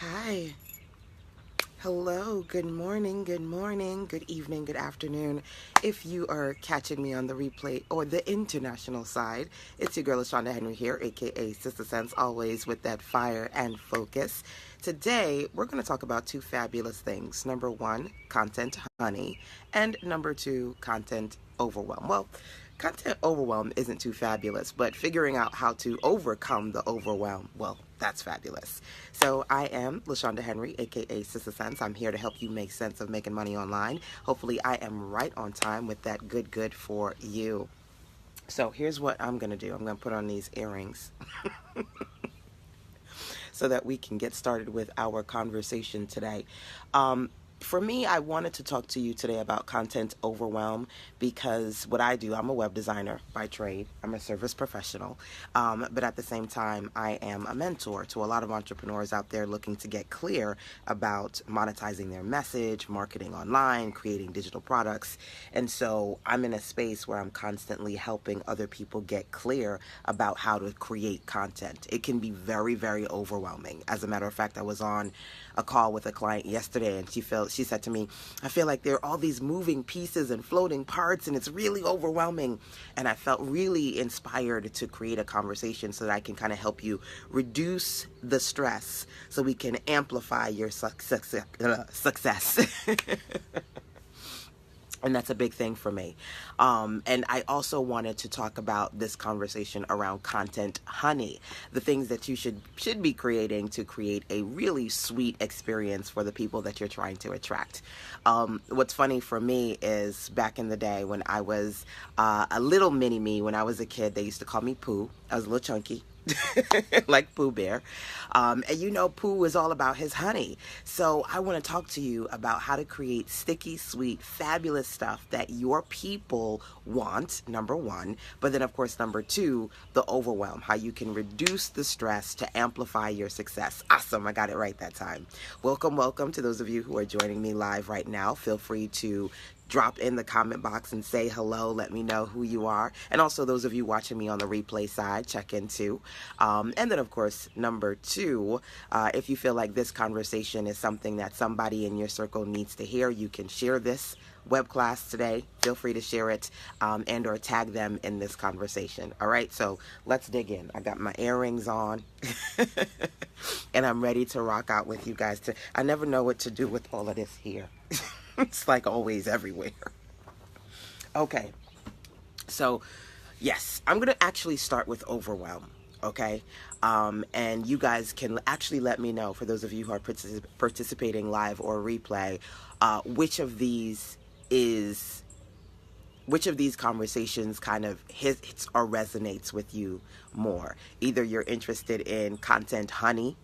Hi. Hello. Good morning, good evening, good afternoon. If you are catching me on the replay or the international side, it's your girl LaShanda Henry here, aka Sister Sense, always with that fire and focus. Today, we're going to talk about two fabulous things. Number one, content honey, and number two, content overwhelm. Well, content overwhelm isn't too fabulous, but figuring out how to overcome the overwhelm, well, that's fabulous. So I am LaShanda Henry, aka Sister Sense. I'm here to help you make sense of making money online. Hopefully I am right on time with that good for you. So here's what I'm going to do. I'm going to put on these earrings so that we can get started with our conversation today. For me, I wanted to talk to you today about content overwhelm because what I do, I'm a web designer by trade. I'm a service professional. But at the same time, I am a mentor to a lot of entrepreneurs out there looking to get clear about monetizing their message, marketing online, creating digital products. And so I'm in a space where I'm constantly helping other people get clear about how to create content. It can be very, very overwhelming. As a matter of fact, I was on a call with a client yesterday and she said to me, I feel like there are all these moving pieces and floating parts and it's really overwhelming. And I felt really inspired to create a conversation so that I can kind of help you reduce the stress so we can amplify your success. And that's a big thing for me. And I also wanted to talk about this conversation around content honey, the things that you should be creating to create a really sweet experience for the people that you're trying to attract. What's funny for me is back in the day when I was a little mini me, when I was a kid, they used to call me Pooh. I was a little chunky. Like Pooh Bear. And you know Pooh is all about his honey. So I want to talk to you about how to create sticky, sweet, fabulous stuff that your people want, number one. But then, of course, number two, the overwhelm, how you can reduce the stress to amplify your success. Awesome. I got it right that time. Welcome to those of you who are joining me live right now. Feel free to drop in the comment box and say hello. Let me know who you are. And also those of you watching me on the replay side, check in too. And then, of course, number two, if you feel like this conversation is something that somebody in your circle needs to hear, you can share this web class today. Feel free to share it and or tag them in this conversation. All right, so let's dig in. I got my earrings on and I'm ready to rock out with you guys. I never know what to do with all of this here. It's like always everywhere. Okay, so yes, I'm going to actually start with overwhelm, okay? And you guys can actually let me know, for those of you who are participating live or replay, which of these conversations kind of hits or resonates with you more. Either you're interested in content honey,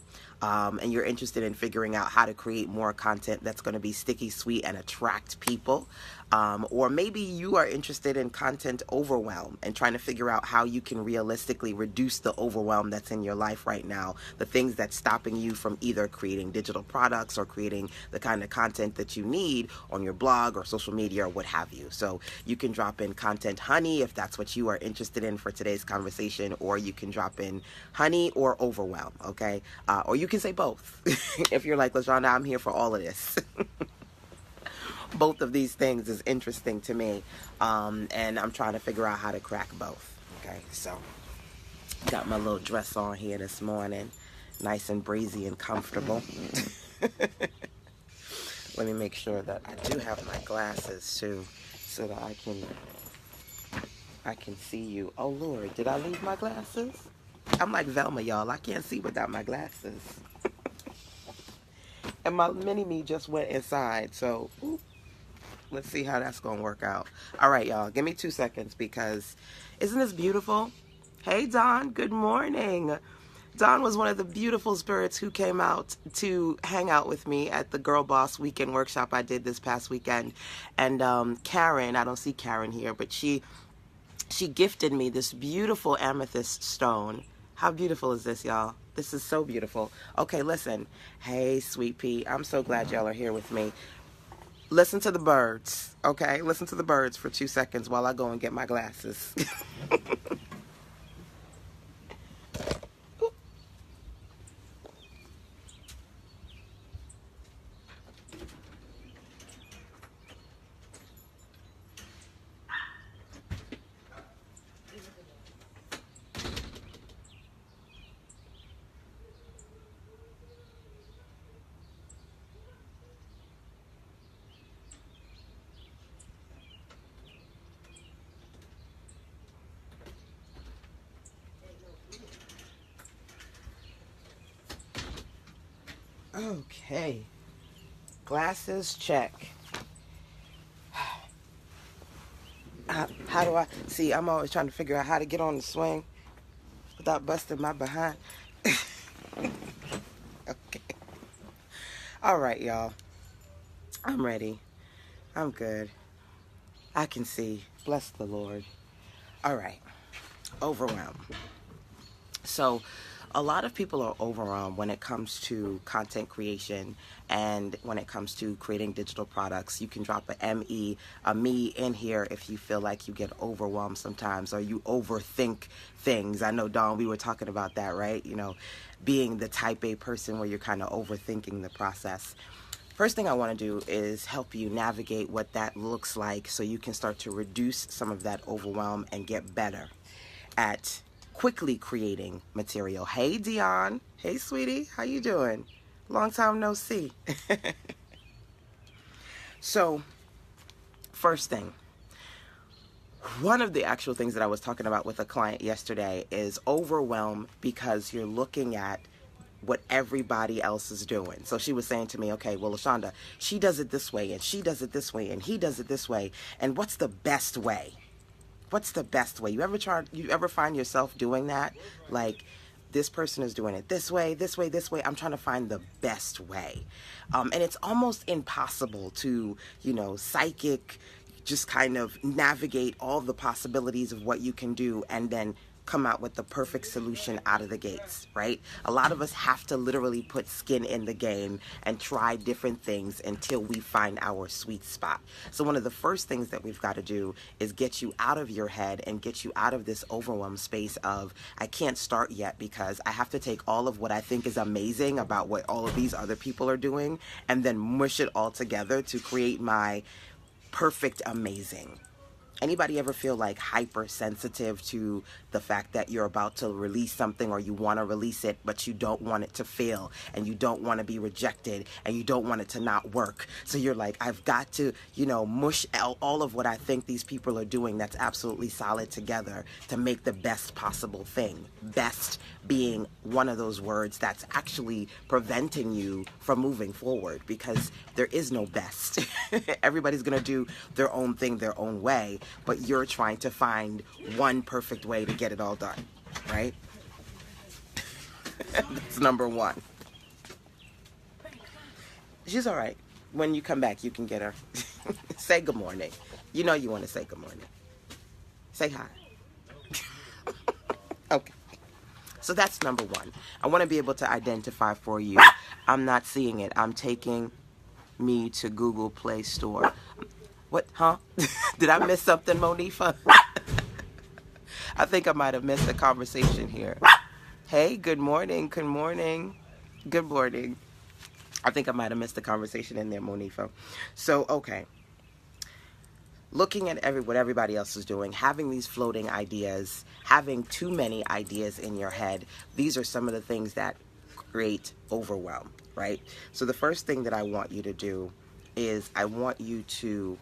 and you're interested in figuring out how to create more content that's going to be sticky, sweet, and attract people. Or maybe you are interested in content overwhelm and trying to figure out how you can realistically reduce the overwhelm that's in your life right now. The things that's stopping you from either creating digital products or creating the kind of content that you need on your blog or social media or what have you. So you can drop in content honey if that's what you are interested in for today's conversation, or you can drop in honey or overwhelm, okay? Or you can say both. If you're like, LaShanda, I'm here for all of this. Both of these things is interesting to me, and I'm trying to figure out how to crack both. Okay, so got my little dress on here this morning, nice and breezy and comfortable. Let me make sure that I do have my glasses too, so that I can see you. Oh Lord, did I leave my glasses? I'm like Velma, y'all. I can't see without my glasses. And my mini-me just went inside, so let's see how that's going to work out. All right, y'all. Give me 2 seconds because isn't this beautiful? Hey, Don. Good morning. Don was one of the beautiful spirits who came out to hang out with me at the Girl Boss Weekend Workshop I did this past weekend. And Karen, I don't see Karen here, but she gifted me this beautiful amethyst stone. How beautiful is this, y'all? This is so beautiful. Okay, listen. Hey, Sweet Pea. I'm so glad y'all are here with me. Listen to the birds, okay? Listen to the birds for 2 seconds while I go and get my glasses. Okay. Glasses, check. How do I see? I'm always trying to figure out how to get on the swing without busting my behind. Okay. All right, y'all. I'm ready. I'm good. I can see. Bless the Lord. All right. Overwhelm. So, a lot of people are overwhelmed when it comes to content creation and when it comes to creating digital products. You can drop a me in here if you feel like you get overwhelmed sometimes or you overthink things. I know, Dawn, we were talking about that, right? You know, being the type A person where you're kind of overthinking the process. First thing I want to do is help you navigate what that looks like so you can start to reduce some of that overwhelm and get better at quickly creating material. Hey, Dion. Hey, sweetie. How you doing? Long time no see. So, first thing, one of the actual things that I was talking about with a client yesterday is overwhelm because you're looking at what everybody else is doing. So she was saying to me, okay, well, LaShanda, she does it this way, and she does it this way, and he does it this way, and what's the best way? What's the best way? You ever find yourself doing that? Like, this person is doing it this way, this way, this way. I'm trying to find the best way. And it's almost impossible to, psychic, just kind of navigate all the possibilities of what you can do and then come out with the perfect solution out of the gates, right? A lot of us have to literally put skin in the game and try different things until we find our sweet spot. So one of the first things that we've got to do is get you out of your head and get you out of this overwhelm space of, I can't start yet because I have to take all of what I think is amazing about what all of these other people are doing and then mush it all together to create my perfect amazing. Anybody ever feel like hypersensitive to the fact that you're about to release something or you want to release it, but you don't want it to fail and you don't want to be rejected and you don't want it to not work? So you're like, I've got to, mush out all of what I think these people are doing that's absolutely solid together to make the best possible thing. Best being one of those words that's actually preventing you from moving forward because there is no best. Everybody's going to do their own thing their own way, but you're trying to find one perfect way to get it all done, right? That's number one. She's all right. When you come back, you can get her. Say good morning. You know you want to say good morning. Say hi. Okay. So that's number one. I want to be able to identify for you. I'm not seeing it. I'm taking me to Google Play Store. What? Huh? Did I miss something, Monifa? I think I might have missed the conversation here. Hey, good morning. Good morning. Good morning. I think I might have missed the conversation in there, Monifa. So, okay. Looking at what everybody else is doing, having these floating ideas, having too many ideas in your head, these are some of the things that create overwhelm, right? So the first thing that I want you to do is I want you to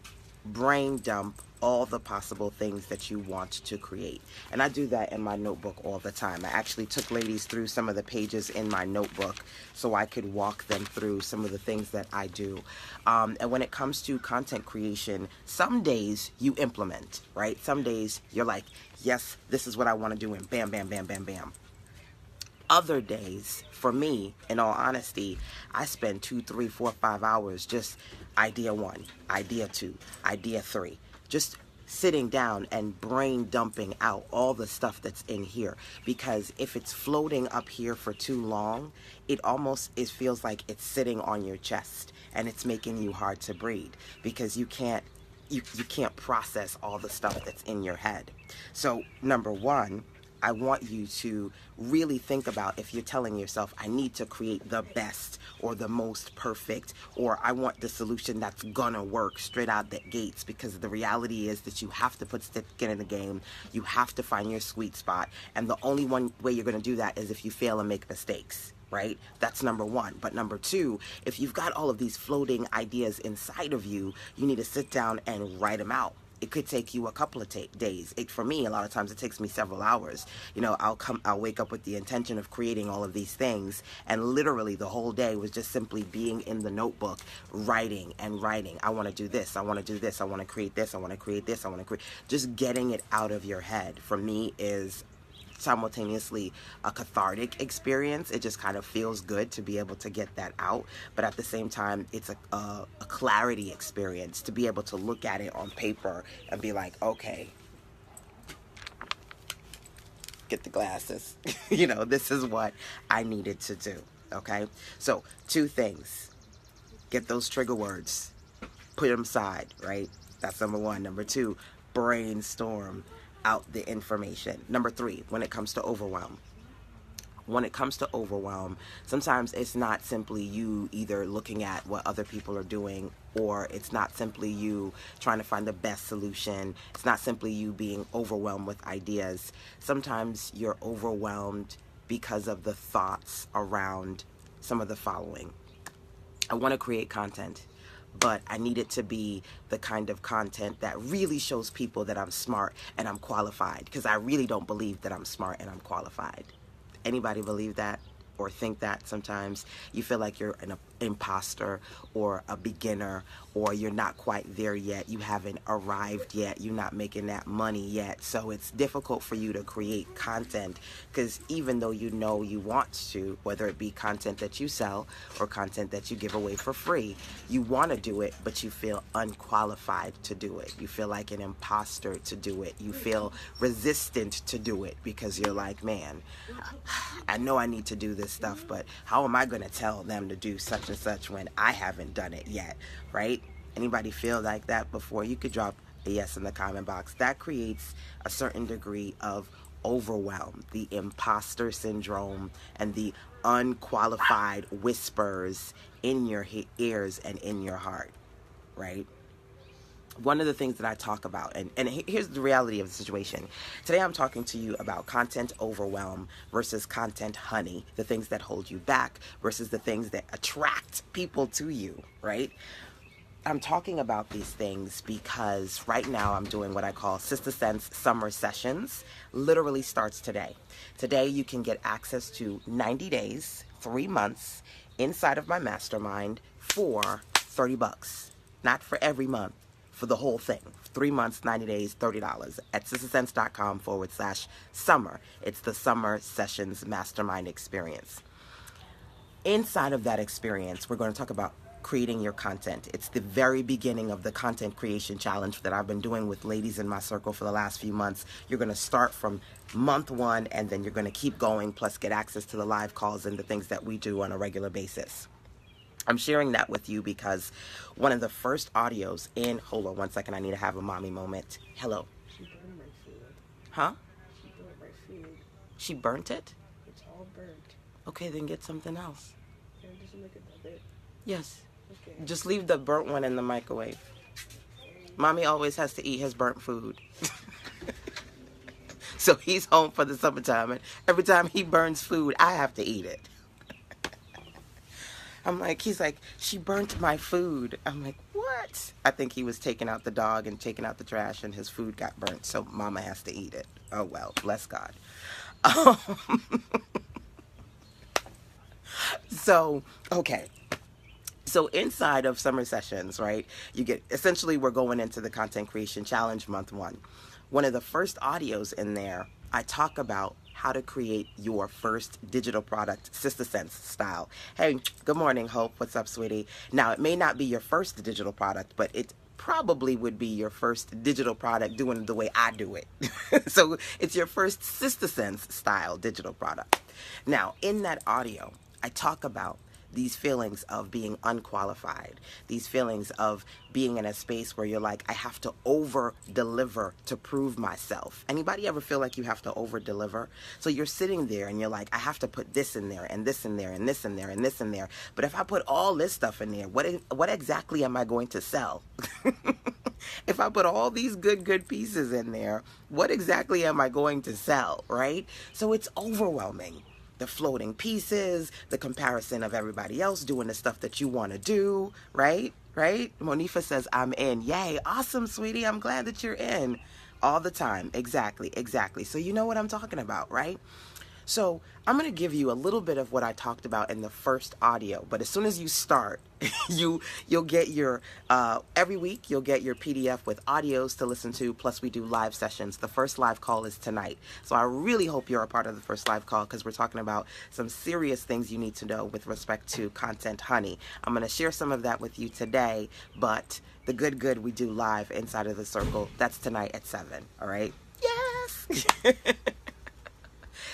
brain dump all the possible things that you want to create. And I do that in my notebook all the time. I actually took ladies through some of the pages in my notebook so I could walk them through some of the things that I do. And when it comes to content creation, some days you implement, right? Some days you're like, yes, this is what I want to do, and bam, bam, bam, bam, bam. Other days, for me, in all honesty, I spend 2, 3, 4, 5 hours just idea 1, idea 2, idea 3. Just sitting down and brain dumping out all the stuff that's in here. Because if it's floating up here for too long, it feels like it's sitting on your chest and it's making you hard to breathe because you can't process all the stuff that's in your head. So number one, I want you to really think about if you're telling yourself, I need to create the best or the most perfect, or I want the solution that's gonna work straight out the gates, because the reality is that you have to put skin in the game. You have to find your sweet spot. And the only one way you're gonna do that is if you fail and make mistakes, right? That's number one. But number two, if you've got all of these floating ideas inside of you, you need to sit down and write them out. It could take you a couple of days. For me, a lot of times it takes me several hours. I'll wake up with the intention of creating all of these things, and literally the whole day was just simply being in the notebook, writing and writing. I want to do this. I want to do this. I want to create this. I want to create this. I want to create. Just getting it out of your head for me is simultaneously a cathartic experience. It just kind of feels good to be able to get that out, but at the same time it's a clarity experience to be able to look at it on paper and be like, okay, get the glasses. This is what I needed to do. Okay, so 2 things: get those trigger words, put them aside, right? That's number 1. Number 2, brainstorm out the information. Number 3, when it comes to overwhelm. Sometimes it's not simply you either looking at what other people are doing, or it's not simply you trying to find the best solution. It's not simply you being overwhelmed with ideas. Sometimes you're overwhelmed because of the thoughts around some of the following. I want to create content, but I need it to be the kind of content that really shows people that I'm smart and I'm qualified, because I really don't believe that I'm smart and I'm qualified. Anybody believe that or think that? Sometimes you feel like you're an imposter or a beginner, or you're not quite there yet. You haven't arrived yet. You're not making that money yet. So it's difficult for you to create content, because even though you know you want to, whether it be content that you sell or content that you give away for free, you want to do it, but you feel unqualified to do it. You feel like an imposter to do it. You feel resistant to do it because you're like, man, I know I need to do this stuff, but how am I going to tell them to do such and such when I haven't done it yet, right? Anybody feel like that before? You could drop a yes in the comment box. That creates a certain degree of overwhelm, the imposter syndrome, and the unqualified whispers in your ears and in your heart, right? One of the things that I talk about, and here's the reality of the situation. Today I'm talking to you about content overwhelm versus content honey, the things that hold you back versus the things that attract people to you, right? I'm talking about these things because right now I'm doing what I call Sister Sense Summer Sessions. Literally starts today. Today you can get access to 90 days, 3 months inside of my mastermind for $30. Not for every month, for the whole thing. 3 months, 90 days, $30 at sistersense.com/summer. It's the Summer Sessions Mastermind Experience. Inside of that experience, we're going to talk about creating your content. It's the very beginning of the content creation challenge that I've been doing with ladies in my circle for the last few months. You're going to start from month 1, and then you're going to keep going, plus get access to the live calls and the things that we do on a regular basis. I'm sharing that with you because one of the first audios in, hold on one second, I need to have a mommy moment. Hello. She burned my food. Huh? She burnt my food. She burnt it? It's all burnt. Okay, then get something else. Can I just make another? Yes. Okay. Just leave the burnt one in the microwave. Mommy always has to eat his burnt food. So he's home for the summertime, and every time he burns food, I have to eat it. He's like, she burnt my food. I'm like, what? I think he was taking out the dog and taking out the trash, and his food got burnt, so mama has to eat it. Oh, well, bless God. So, okay. So inside of Summer Sessions, right, you get, essentially we're going into the Content Creation Challenge month 1. One of the first audios in there, I talk about how to create your first digital product, Sister Sense style. Hey, good morning, Hope. What's up, sweetie? Now, it may not be your first digital product, but it probably would be your first digital product doing it the way I do it. So it's your first Sister Sense style digital product. Now, in that audio, I talk about these feelings of being unqualified, these feelings of being in a space where you're like, I have to over deliver to prove myself. Anybody ever feel like you have to over deliver? So you're sitting there and you're like, I have to put this in there and this in there and this in there and this in there. But if I put all this stuff in there, what exactly am I going to sell? If I put all these good pieces in there, what exactly am I going to sell, right? So it's overwhelming. the floating pieces, the comparison of everybody else doing the stuff that you want to do, right? Right? Monifa says, I'm in. Yay. Awesome, sweetie. I'm glad that you're in all the time. Exactly. Exactly. So you know what I'm talking about, right? So I'm going to give you a little bit of what I talked about in the first audio, but as soon as you start, you'll get your, every week you'll get your PDF with audios to listen to, plus we do live sessions. The first live call is tonight. So I really hope you're a part of the first live call because we're talking about some serious things you need to know with respect to content honey. I'm going to share some of that with you today, but the good we do live inside of the circle. That's tonight at 7. All right. Yes.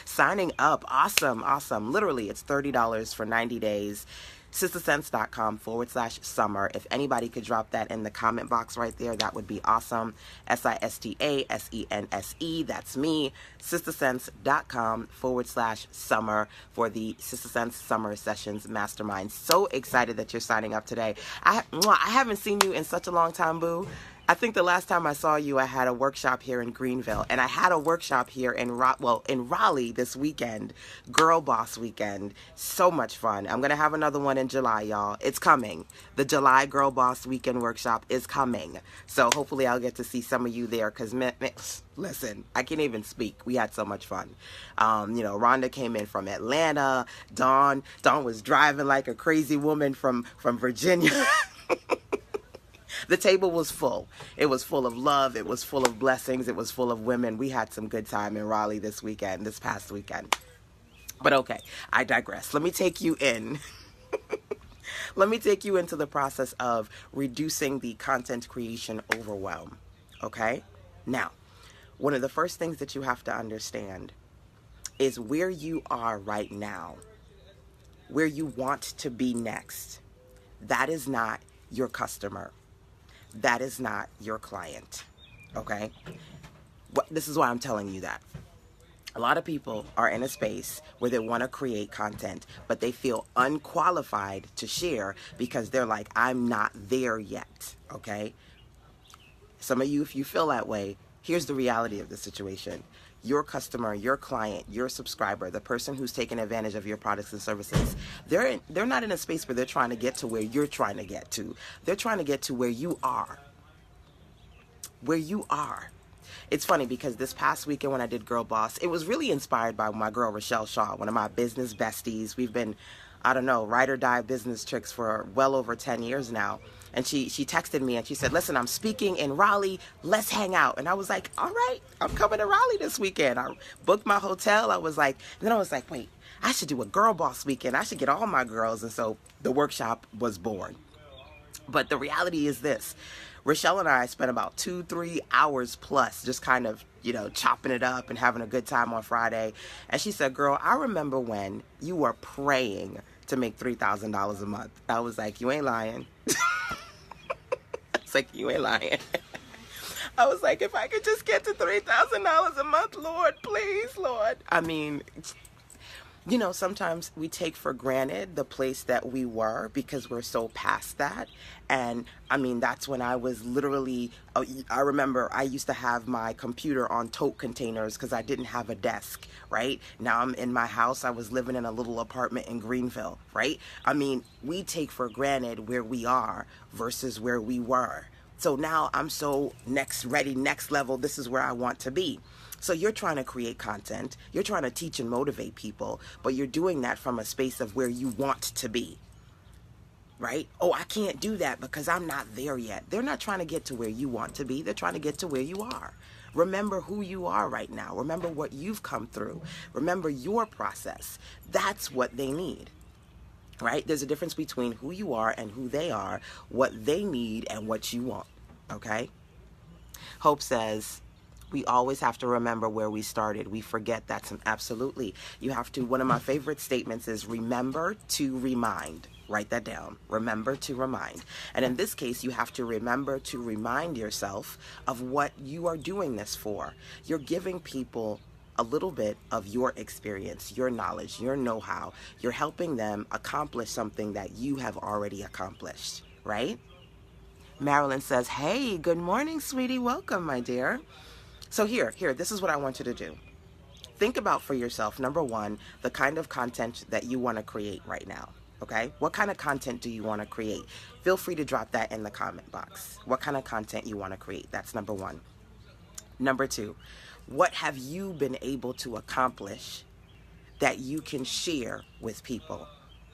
Signing up. Awesome. Awesome. Literally, it's $30 for 90 days. sistasense.com/summer. If anybody could drop that in the comment box right there, that would be awesome. SISTASENSE. That's me. sistasense.com/summer for the Sister Sense Summer Sessions Mastermind. So excited that you're signing up today. I haven't seen you in such a long time, boo. I think the last time I saw you, I had a workshop here in Greenville, and I had a workshop here in Raleigh this weekend, Girl Boss Weekend. So much fun. I'm going to have another one in July, y'all. It's coming. The July Girl Boss Weekend workshop is coming. So hopefully I'll get to see some of you there because, listen, I can't even speak. We had so much fun. Rhonda came in from Atlanta. Dawn was driving like a crazy woman from Virginia. The table was full. It was full of love. It was full of blessings. It was full of women. We had some good time in Raleigh this past weekend. But okay, I digress. Let me take you in. Let me take you into the process of reducing the content creation overwhelm. Okay? Now, one of the first things that you have to understand is where you are right now, where you want to be next. That is not your customer. That is not your client, okay? This is why I'm telling you that. A lot of people are in a space where they want to create content, but they feel unqualified to share because they're like, I'm not there yet, okay? Some of you, if you feel that way, here's the reality of the situation. Your customer, your client, your subscriber, the person who's taking advantage of your products and services, they're not in a space where they're trying to get to where you're trying to get to. They're trying to get to where you are. Where you are. It's funny because this past weekend when I did Girl Boss, it was really inspired by my girl Rochelle Shaw, one of my business besties. We've been, ride or die business tricks for well over 10 years now. And she texted me and she said, listen, I'm speaking in Raleigh. Let's hang out. And I was like, all right, I'm coming to Raleigh this weekend. I booked my hotel. Then I was like, wait, I should do a Girl Boss weekend. I should get all my girls. And so the workshop was born. But the reality is this. Rochelle and I spent about 2-3 hours plus just kind of, chopping it up and having a good time on Friday. And she said, girl, I remember when you were praying to make $3,000 a month. I was like, you ain't lying. It's like, you ain't lying. I was like, if I could just get to $3,000 a month, Lord, please, Lord. I mean, sometimes we take for granted the place that we were because we're so past that. And that's when I was literally, I remember I used to have my computer on tote containers because I didn't have a desk, right? Now I'm in my house. I was living in a little apartment in Greenville, right? We take for granted where we are versus where we were. So now I'm so next level. This is where I want to be. So you're trying to create content. You're trying to teach and motivate people, but you're doing that from a space of where you want to be, right? Oh, I can't do that because I'm not there yet. They're not trying to get to where you want to be. They're trying to get to where you are. Remember who you are right now. Remember what you've come through. Remember your process. That's what they need, right? There's a difference between who you are and who they are, what they need and what you want, okay? Hope says, we always have to remember where we started. We forget that. Absolutely. You have to. One of my favorite statements is remember to remind. Write that down. Remember to remind. And in this case, you have to remember to remind yourself of what you are doing this for. You're giving people a little bit of your experience, your knowledge, your know-how. You're helping them accomplish something that you have already accomplished, right? Marilyn says, hey, good morning, sweetie. Welcome, my dear. So here, this is what I want you to do. think about for yourself, number one, the kind of content that you want to create right now. Okay? What kind of content do you want to create? Feel free to drop that in the comment box. What kind of content you want to create? That's number one. Number two, what have you been able to accomplish that you can share with people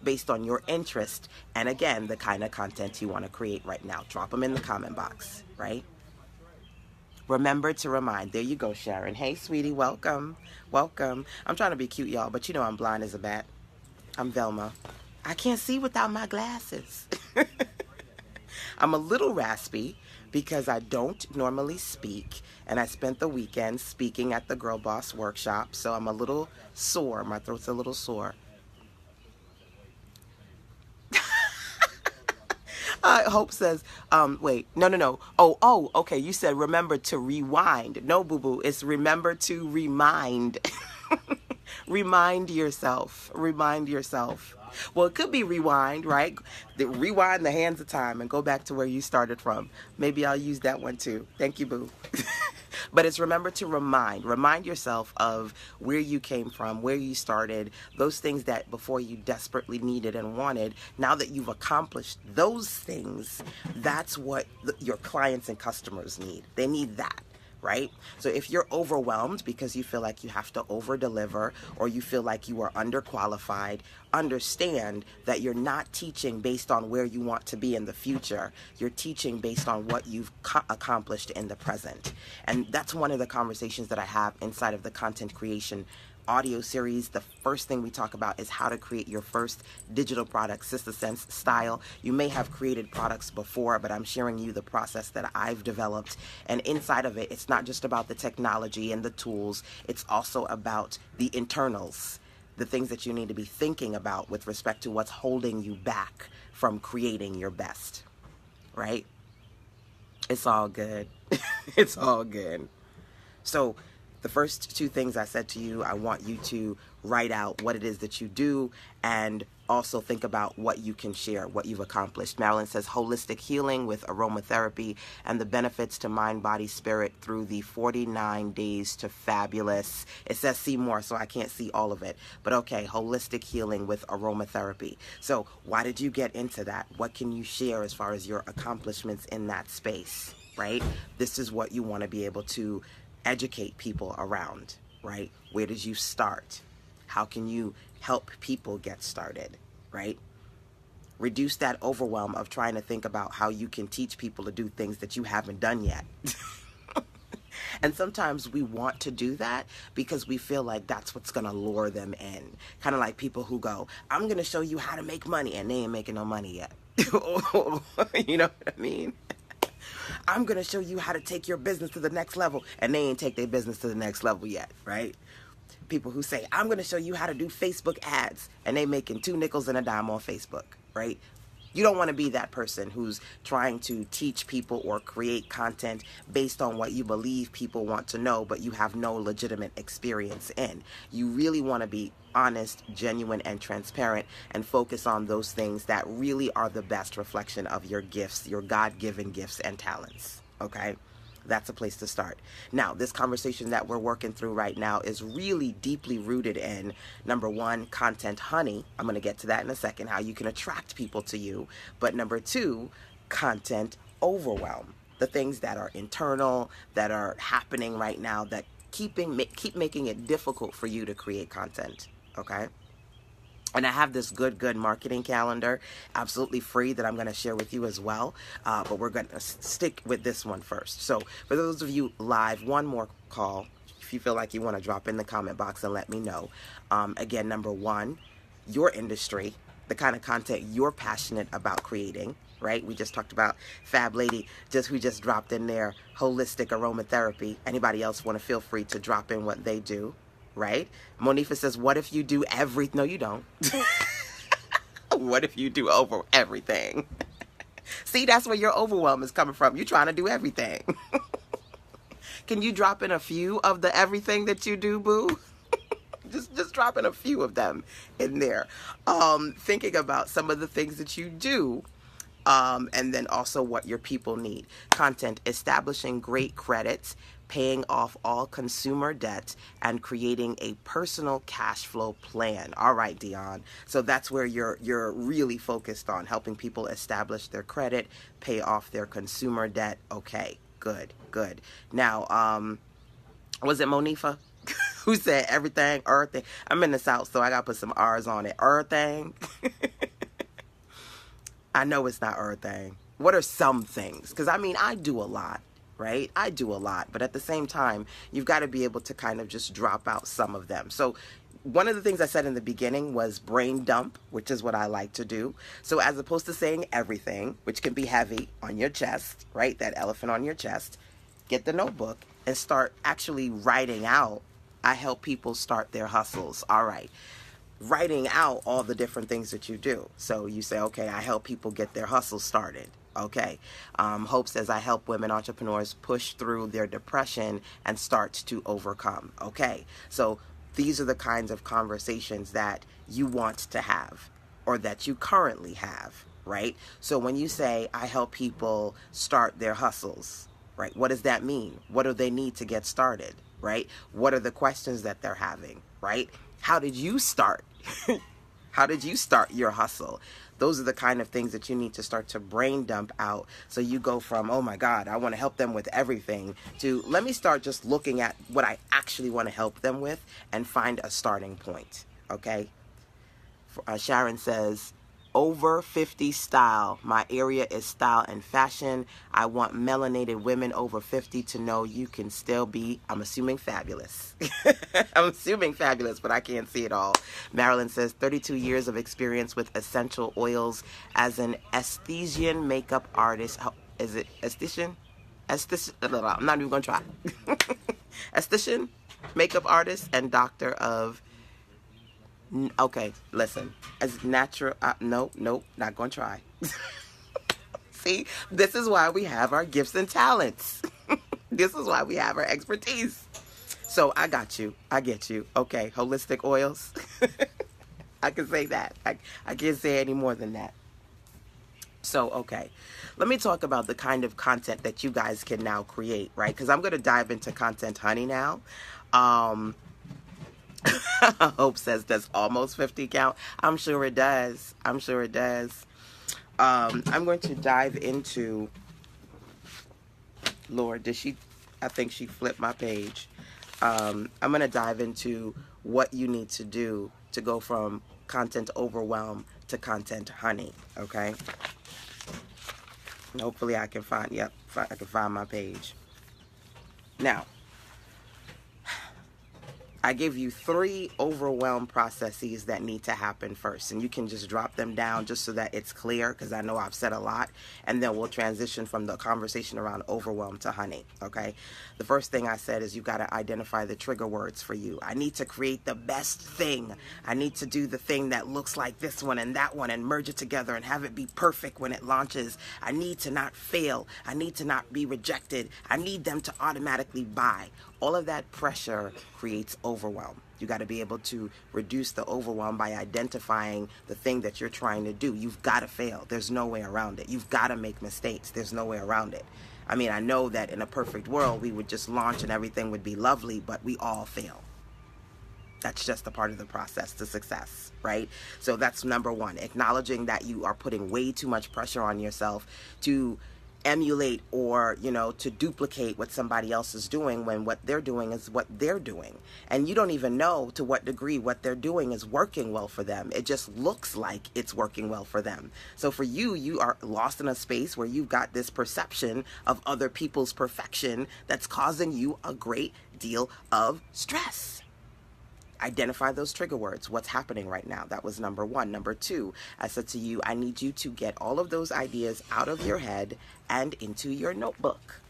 based on your interest? And again, the kind of content you want to create right now. Drop them in the comment box, right? Remember to remind. There you go, Sharon. Hey, sweetie, welcome. Welcome. I'm trying to be cute, y'all, but you know I'm blind as a bat. I'm Velma. I can't see without my glasses. I'm a little raspy because I don't normally speak, and I spent the weekend speaking at the Girl Boss workshop, so I'm a little sore. My throat's a little sore. Hope says, wait, no. Oh, okay, you said remember to rewind. No, boo-boo, it's remember to remind. Remind yourself. Remind yourself. Well, it could be rewind, right? Rewind the hands of time and go back to where you started from. Maybe I'll use that one too. Thank you, boo. But it's remember to remind. Remind yourself of where you came from, where you started, those things that before you desperately needed and wanted. Now that you've accomplished those things, that's what your clients and customers need. They need that. Right? So if you're overwhelmed because you feel like you have to over deliver or you feel like you are underqualified, understand that you're not teaching based on where you want to be in the future. You're teaching based on what you've accomplished in the present. And that's one of the conversations that I have inside of the content creation audio series. The first thing we talk about is how to create your first digital product, Sister Sense style. You may have created products before, but I'm sharing you the process that I've developed. And inside of it, it's not just about the technology and the tools. It's also about the internals, the things that you need to be thinking about with respect to what's holding you back from creating your best, right? It's all good. It's all good. So the first two things I said to you, I want you to write out what it is that you do and also think about what you can share, what you've accomplished. Marilyn says holistic healing with aromatherapy and the benefits to mind, body, spirit through the 49 days to fabulous. It says see more, so I can't see all of it. But okay, holistic healing with aromatherapy. So why did you get into that? What can you share as far as your accomplishments in that space, right? This is what you want to be able to educate people around, right? Where did you start? How can you help people get started, right? Reduce that overwhelm of trying to think about how you can teach people to do things that you haven't done yet. And sometimes we want to do that because we feel like that's what's going to lure them in. Kind of like people who go, I'm going to show you how to make money, and they ain't making no money yet. You know what I mean? I'm going to show you how to take your business to the next level, and they ain't take their business to the next level yet, right? People who say, I'm going to show you how to do Facebook ads, and they making 2 nickels and a dime on Facebook, right? You don't want to be that person who's trying to teach people or create content based on what you believe people want to know, but you have no legitimate experience in. You really want to be honest, genuine, and transparent, and focus on those things that really are the best reflection of your gifts, your God-given gifts and talents, okay? That's a place to start. Now, this conversation that we're working through right now is really deeply rooted in, number one, content honey. I'm going to get to that in a second, how you can attract people to you. But number two, content overwhelm. The things that are internal, that are happening right now, that keep making it difficult for you to create content, okay? And I have this good marketing calendar, absolutely free, that I'm going to share with you as well. But we're going to stick with this one first. So for those of you live, one more call. If you feel like you want to drop in the comment box and let me know. Again, number one, your industry, the kind of content you're passionate about creating, right? We just talked about Fab Lady, who just dropped in there, holistic aromatherapy. Anybody else want to feel free to drop in what they do? Right? Monifa says, what if you do No, you don't. What if you do over everything? See, that's where your overwhelm is coming from. You're trying to do everything. Can you drop in a few of the everything that you do, boo? just drop in a few of them in there. Thinking about some of the things that you do. And then also what your people need. Content, establishing great credits, paying off all consumer debt, and creating a personal cash flow plan. All right, Dion. So that's where you're really focused on helping people establish their credit, pay off their consumer debt. Okay, good, good. Now, was it Monifa who said everything, everything? I'm in the South, so I gotta put some R's on it. Everything. I know it's not everything. What are some things? Because I mean, I do a lot, right? I do a lot, but at the same time, you've got to be able to kind of just drop out some of them. So one of the things I said in the beginning was brain dump, which is what I like to do. So as opposed to saying everything, which can be heavy on your chest, right? That elephant on your chest, get the notebook and start actually writing out. I help people start their hustles. All right. Writing out all the different things that you do. So you say, okay, I help people get their hustle started. Okay. Hope says, I help women entrepreneurs push through their depression and start to overcome. Okay. So these are the kinds of conversations that you want to have or that you currently have, right? So when you say, I help people start their hustles, right? What does that mean? What do they need to get started, right? What are the questions that they're having, right? How did you start? How did you start your hustle? Those are the kind of things that you need to start to brain dump out. So you go from, oh my God, I want to help them with everything, to let me start just looking at what I actually want to help them with and find a starting point. Okay. Sharon says, over 50 style. My area is style and fashion. I want melanated women over 50 to know you can still be, I'm assuming, fabulous. I'm assuming fabulous, but I can't see it all. Marilyn says, 32 years of experience with essential oils as an aesthetician makeup artist. How, is it esthetician? Esthetician? I'm not even going to try. Esthetician, makeup artist, and doctor of... Okay, listen. As natural... nope, not going to try. See, this is why we have our gifts and talents. This is why we have our expertise. So I got you. I get you. Okay, holistic oils. I can say that. I can't say any more than that. So, okay, let me talk about the kind of content that you guys can now create, right? Because I'm going to dive into Content Honey now. Hope says, does almost 50 count? I'm sure it does. I'm sure it does. I'm going to dive into, Lord, I think she flipped my page. I'm going to dive into what you need to do to go from content overwhelm to content honey. Okay. Hopefully I can find, I can find my page. Now, I give you 3 overwhelm processes that need to happen first, and you can just drop them down just so that it's clear, because I know I've said a lot, and then we'll transition from the conversation around overwhelm to honey, okay? The first thing I said is you got to identify the trigger words for you. I need to create the best thing. I need to do the thing that looks like this one and that one and merge it together and have it be perfect when it launches. I need to not fail. I need to not be rejected. I need them to automatically buy. All of that pressure creates overwhelm. You got to be able to reduce the overwhelm by identifying the thing that you're trying to do. You've got to fail. There's no way around it. You've got to make mistakes. There's no way around it. I mean, I know that in a perfect world, we would just launch and everything would be lovely, but we all fail. That's just a part of the process to success, right? So that's number 1, acknowledging that you are putting way too much pressure on yourself to emulate or, to duplicate what somebody else is doing when what they're doing is what they're doing. And you don't even know to what degree what they're doing is working well for them. It just looks like it's working well for them. So for you, you are lost in a space where you've got this perception of other people's perfection that's causing you a great deal of stress. Identify those trigger words. What's happening right now? That was number 1. Number 2, I said to you, I need you to get all of those ideas out of your head and into your notebook.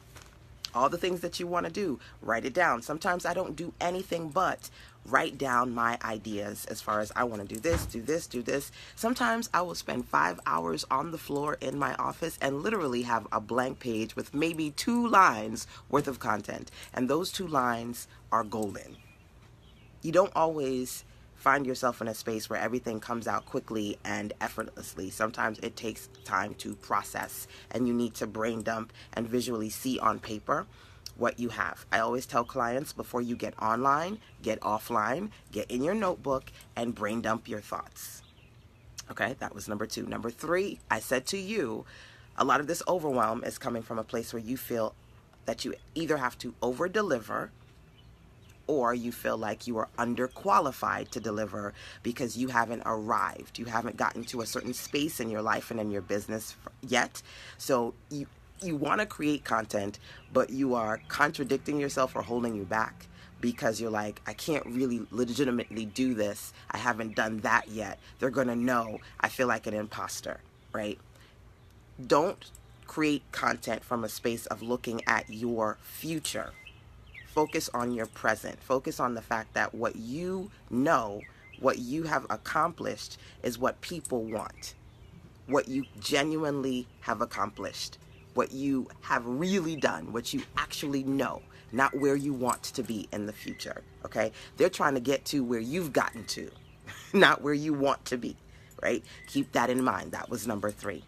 All the things that you want to do, write it down. Sometimes I don't do anything but write down my ideas as far as I want to do this, do this, do this. Sometimes I will spend 5 hours on the floor in my office and literally have a blank page with maybe 2 lines worth of content. And those 2 lines are golden. You don't always find yourself in a space where everything comes out quickly and effortlessly. Sometimes it takes time to process, and you need to brain dump and visually see on paper what you have. I always tell clients, before you get online, get offline, get in your notebook, and brain dump your thoughts. Okay, that was number 2. Number 3, I said to you, a lot of this overwhelm is coming from a place where you feel that you either have to over deliver, or you feel like you are underqualified to deliver because you haven't arrived. You haven't gotten to a certain space in your life and in your business yet. So you want to create content, but you are contradicting yourself or holding you back because you're like, I can't really legitimately do this. I haven't done that yet. They're going to know I feel like an imposter, right? Don't create content from a space of looking at your future. Focus on your present. Focus on the fact that what you know, what you have accomplished is what people want. What you genuinely have accomplished. What you have really done. What you actually know. Not where you want to be in the future. Okay? They're trying to get to where you've gotten to. Not where you want to be. Right? Keep that in mind. That was number 3.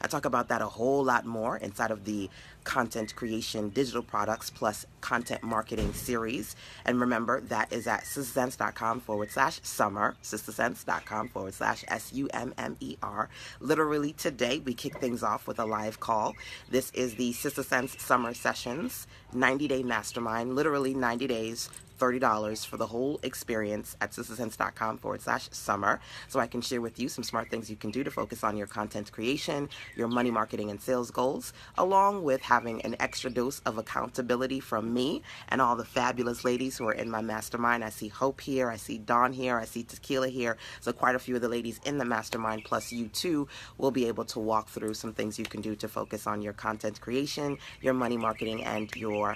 I talk about that a whole lot more inside of the content creation digital products plus content marketing series. And remember, that is at sistersense.com/summer, sistersense.com/SUMMER. Literally today, we kick things off with a live call. This is the Sister Sense Summer Sessions 90-day mastermind, literally 90 days, $30 for the whole experience at sistersense.com/summer. So I can share with you some smart things you can do to focus on your content creation, your money marketing and sales goals, along with having an extra dose of accountability from me and all the fabulous ladies who are in my mastermind. I see Hope here, I see Dawn here, I see Tequila here. So quite a few of the ladies in the mastermind, plus you too, will be able to walk through some things you can do to focus on your content creation, your money marketing, and your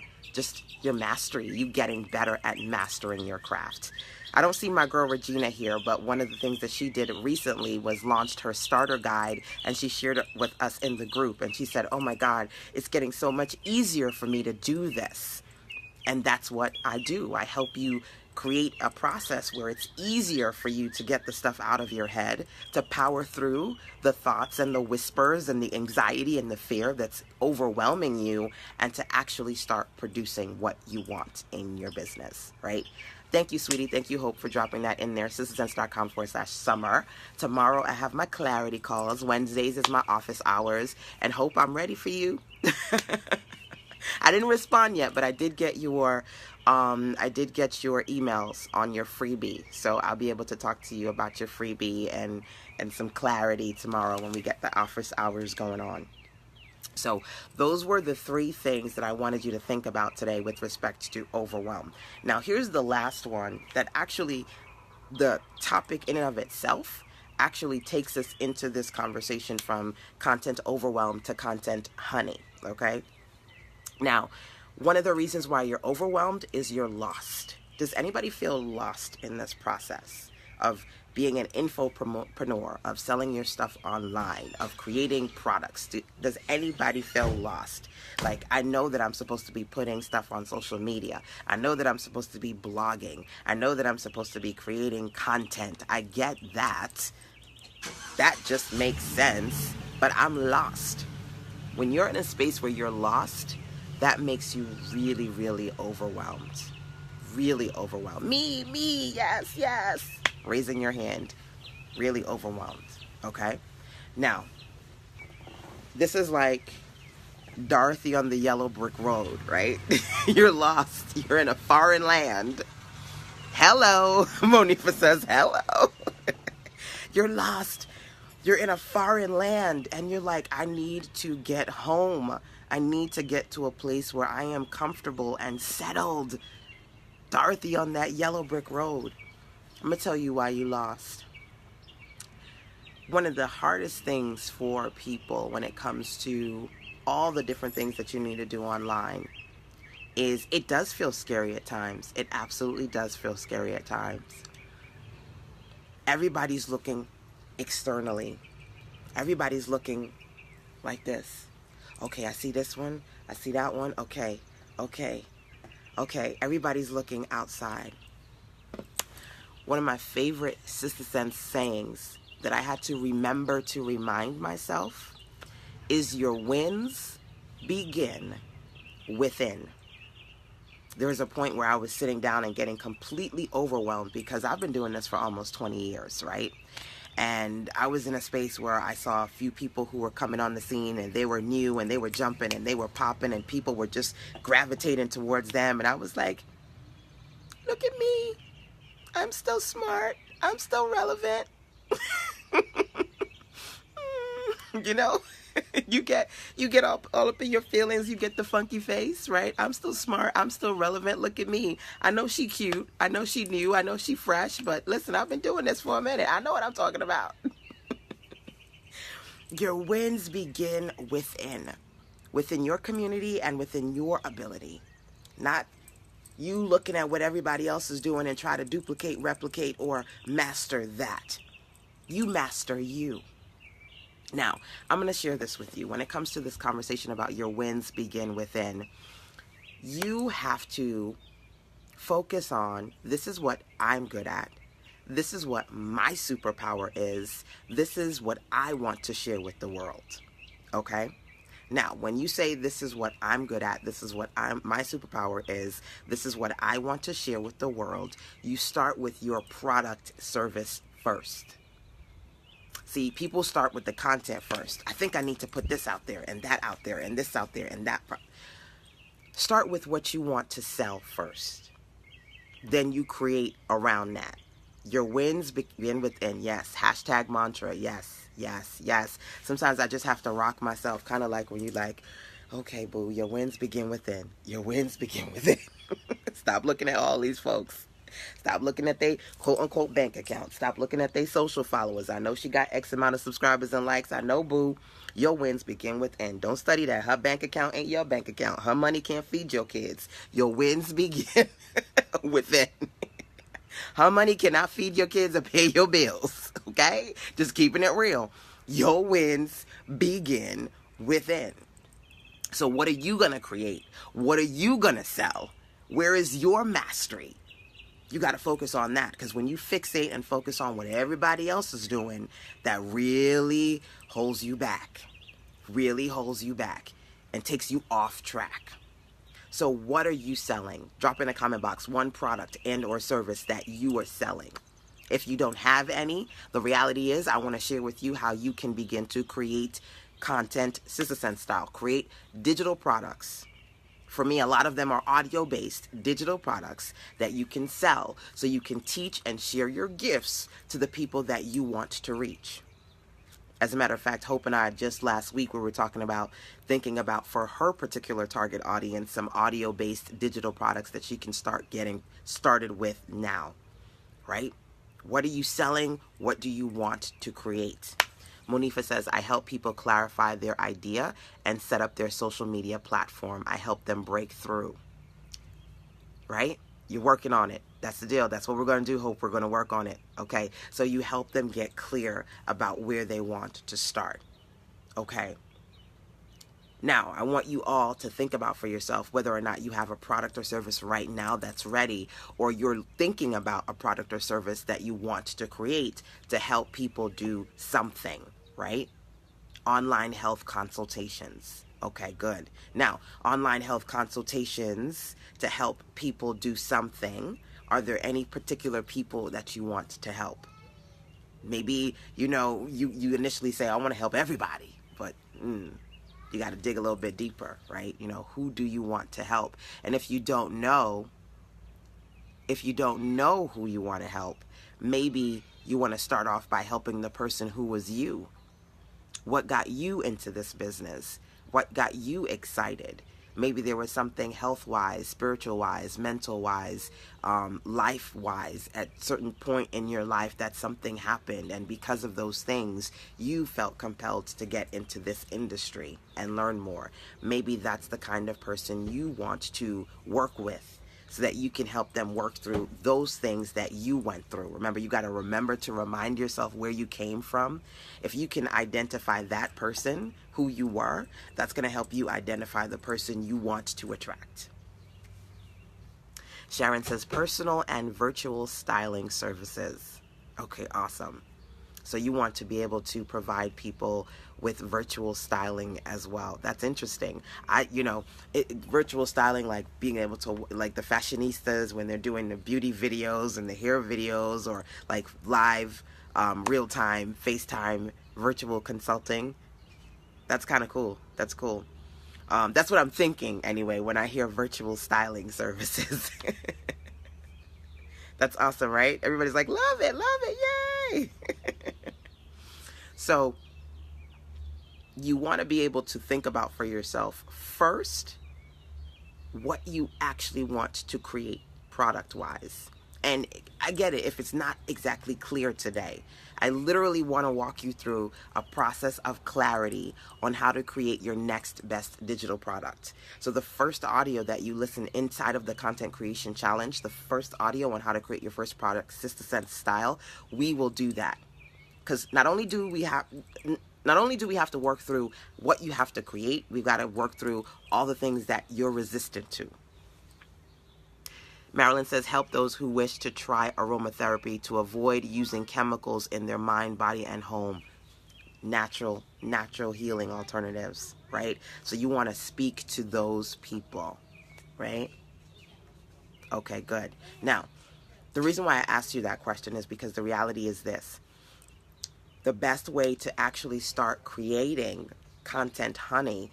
mastery, you getting better at mastering your craft. I don't see my girl Regina here, but one of the things that she did recently was launched her starter guide, and she shared it with us in the group, and she said, oh my God, it's getting so much easier for me to do this. And that's what I do. I help you create a process where it's easier for you to get the stuff out of your head, to power through the thoughts and the whispers and the anxiety and the fear that's overwhelming you, and to actually start producing what you want in your business, right? Thank you, sweetie. Thank you, Hope, for dropping that in there. sistersense.com/summer. Tomorrow I have my clarity calls. Wednesdays is my office hours. And Hope, I'm ready for you. I didn't respond yet, but I did get your emails on your freebie. So I'll be able to talk to you about your freebie and some clarity tomorrow when we get the office hours going on. So those were the 3 things that I wanted you to think about today with respect to overwhelm. Now here's the last one that actually, the topic in and of itself actually takes us into this conversation from content overwhelm to content honey, okay? Now, one of the reasons why you're overwhelmed is you're lost. Does anybody feel lost in this process of being an infopreneur, of selling your stuff online, of creating products? Does anybody feel lost? Like, I know that I'm supposed to be putting stuff on social media. I know that I'm supposed to be blogging. I know that I'm supposed to be creating content. I get that. That just makes sense. But I'm lost. When you're in a space where you're lost, that makes you really, really overwhelmed. Really overwhelmed. Me, yes, yes. Raising your hand. Really overwhelmed. Okay? Now, this is like Dorothy on the yellow brick road, right? You're lost. You're in a foreign land. Hello. Monifa says hello. You're lost. You're in a foreign land and you're like, I need to get home. I need to get to a place where I am comfortable and settled. Dorothy on that yellow brick road. I'm going to tell you why you lost. One of the hardest things for people when it comes to all the different things that you need to do online is it does feel scary at times. It absolutely does feel scary at times. Everybody's looking externally. Everybody's looking like this. Okay, I see this one. I see that one. Okay. Everybody's looking outside. One of my favorite Sister Sense sayings that I had to remember to remind myself is your wins begin within. There was a point where I was sitting down and getting completely overwhelmed because I've been doing this for almost 20 years, right? And I was in a space where I saw a few people who were coming on the scene, and they were new and they were jumping and they were popping and people were just gravitating towards them. And I was like, look at me. I'm still smart. I'm still relevant. You know? you get all up in your feelings. You get the funky face, right? I'm still smart. I'm still relevant. Look at me. I know she cute. I know she new. I know she fresh. But listen, I've been doing this for a minute. I know what I'm talking about. Your wins begin within your community and within your ability. Not you looking at what everybody else is doing and try to duplicate, replicate, or master that. You master you. Now, I'm going to share this with you. When it comes to this conversation about your wins begin within, you have to focus on, this is what I'm good at. This is what my superpower is. This is what I want to share with the world. Okay? Now, when you say this is what I'm good at, this is what my superpower is, this is what I want to share with the world, you start with your product service first. See, people start with the content first. I think I need to put this out there and that out there and this out there and that. Start with what you want to sell first. Then you create around that. Your wins begin within. Yes. Hashtag mantra. Yes, yes, yes. Sometimes I just have to rock myself, kind of like when you like, okay, boo, your wins begin within. Your wins begin within. Stop looking at all these folks. Stop looking at their quote-unquote bank account. Stop looking at their social followers. I know she got X amount of subscribers and likes. I know, boo. Your wins begin within. Don't study that. Her bank account ain't your bank account. Her money can't feed your kids. Your wins begin within. Her money cannot feed your kids or pay your bills. Okay? Just keeping it real. Your wins begin within. So what are you going to create? What are you going to sell? Where is your mastery? You got to focus on that, because when you fixate and focus on what everybody else is doing, that really holds you back, and takes you off track. So what are you selling? Drop in a comment box one product and or service that you are selling. If you don't have any, the reality is I want to share with you how you can begin to create content, Sister Sense style, create digital products. For me, a lot of them are audio-based digital products that you can sell so you can teach and share your gifts to the people that you want to reach. As a matter of fact, Hope and I just last week we were thinking about for her particular target audience some audio-based digital products that she can start getting started with now, right? What are you selling? What do you want to create? Monifa says, I help people clarify their idea and set up their social media platform. I help them break through. Right? You're working on it. That's the deal. That's what we're going to do, Hope. We're going to work on it. Okay? So you help them get clear about where they want to start. Okay? Now, I want you all to think about for yourself whether or not you have a product or service right now that's ready, or you're thinking about a product or service that you want to create to help people do something, right? Online health consultations. Okay, good. Now, online health consultations to help people do something. Are there any particular people that you want to help? Maybe, you initially say, I want to help everybody, but you got to dig a little bit deeper, right? Who do you want to help? And if you don't know who you want to help, maybe you want to start off by helping the person who was you. What got you into this business? What got you excited? Maybe there was something health-wise, spiritual-wise, mental-wise, life-wise at a certain point in your life that something happened, and because of those things, you felt compelled to get into this industry and learn more. Maybe that's the kind of person you want to work with so that you can help them work through those things that you went through. Remember, you got to remember to remind yourself where you came from. If you can identify that person, who you were, that's going to help you identify the person you want to attract. Sharon says personal and virtual styling services. Okay, awesome. So you want to be able to provide people with virtual styling as well. That's interesting. Virtual styling, like being able to, like the fashionistas when they're doing the beauty videos and the hair videos, or like live, real time, FaceTime virtual consulting. That's kind of cool. That's cool. That's what I'm thinking anyway when I hear virtual styling services. That's awesome, right? Everybody's like, love it, yay! So you want to be able to think about for yourself first what you actually want to create product-wise. And I get it if it's not exactly clear today. I literally want to walk you through a process of clarity on how to create your next best digital product. So the first audio that you listen inside of the Content Creation Challenge, the first audio on how to create your first product, Sister Sense style, we will do that. Because not only do we have to work through what you have to create, we've got to work through all the things that you're resistant to. Marilyn says, help those who wish to try aromatherapy to avoid using chemicals in their mind, body, and home. Natural healing alternatives, right? So you want to speak to those people, right? Okay, good. Now, the reason why I asked you that question is because the reality is this. The best way to actually start creating content, honey,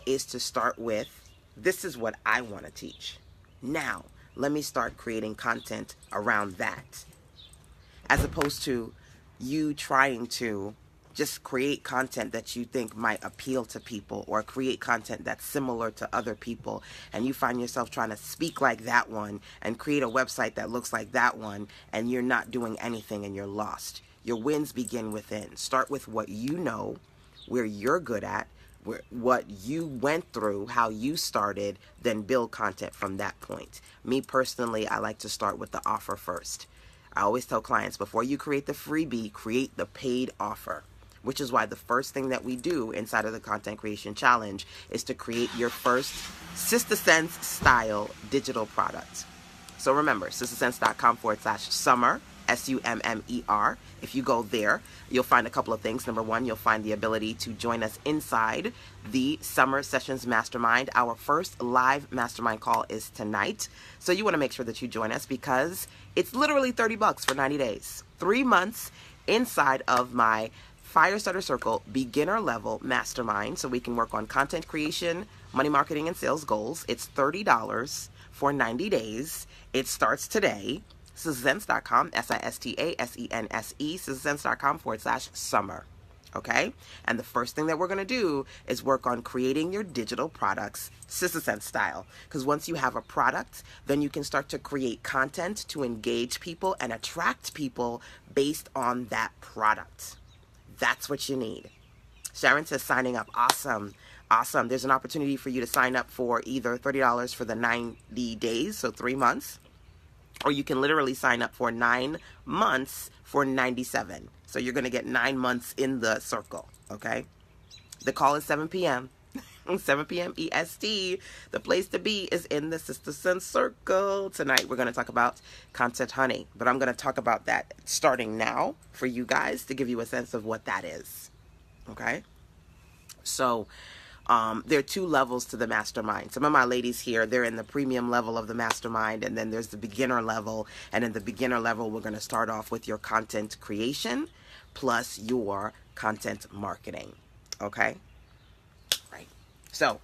is to start with, this is what I want to teach. Now, let me start creating content around that. As opposed to you trying to just create content that you think might appeal to people, or create content that's similar to other people, and you find yourself trying to speak like that one and create a website that looks like that one, and you're not doing anything and you're lost. Your wins begin within. Start with what you know, where you're good at, what you went through, how you started, then build content from that point. Me personally, I like to start with the offer first. I always tell clients, before you create the freebie, create the paid offer, which is why the first thing that we do inside of the Content Creation Challenge is to create your first Sister Sense style digital product. So remember, sistersense.com/summer, SUMMER. If you go there, you'll find a couple of things. Number one, you'll find the ability to join us inside the Summer Sessions Mastermind. Our first live mastermind call is tonight. So you want to make sure that you join us, because it's literally $30 for 90 days. 3 months inside of my Firestarter Circle beginner level mastermind, so we can work on content creation, money marketing, and sales goals. It's $30 for 90 days. It starts today. SistaSense.com, SISTASENSE, SistaSense.com/summer. Okay? And the first thing that we're going to do is work on creating your digital products Sister Sense style. Because once you have a product, then you can start to create content to engage people and attract people based on that product. That's what you need. Sharon says signing up. Awesome. Awesome. There's an opportunity for you to sign up for either $30 for the 90 days, so 3 months, or you can literally sign up for 9 months for $97. So you're going to get 9 months in the circle, okay? The call is 7 p.m. 7 p.m. EST. The place to be is in the Sister Sense Circle. Tonight we're going to talk about Content Honey, but I'm going to talk about that starting now for you guys to give you a sense of what that is, okay? So there are 2 levels to the mastermind. Some of my ladies here, they're in the premium level of the mastermind, and then there's the beginner level. And in the beginner level, we're going to start off with your content creation plus your content marketing. Okay? Right. So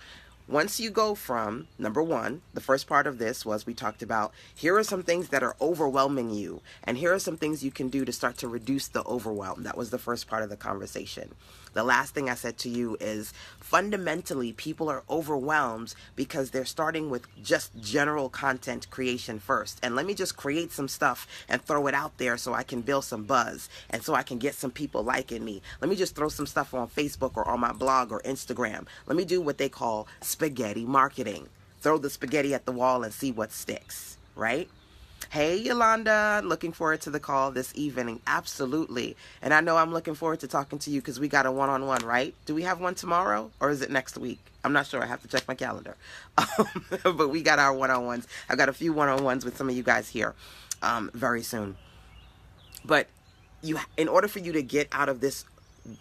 once you go from, number one, the first part of this was, we talked about, here are some things that are overwhelming you, and here are some things you can do to start to reduce the overwhelm. That was the first part of the conversation. The last thing I said to you is, fundamentally, people are overwhelmed because they're starting with just general content creation first. And let me just create some stuff and throw it out there so I can build some buzz and so I can get some people liking me. Let me just throw some stuff on Facebook or on my blog or Instagram. Let me do what they call spaghetti marketing. Throw the spaghetti at the wall and see what sticks, right? Hey, Yolanda, looking forward to the call this evening. Absolutely. And I know I'm looking forward to talking to you because we got a one-on-one, right? Do we have one tomorrow or is it next week? I'm not sure. I have to check my calendar. But we got our one-on-ones. I've got a few one-on-ones with some of you guys here very soon. But in order for you to get out of this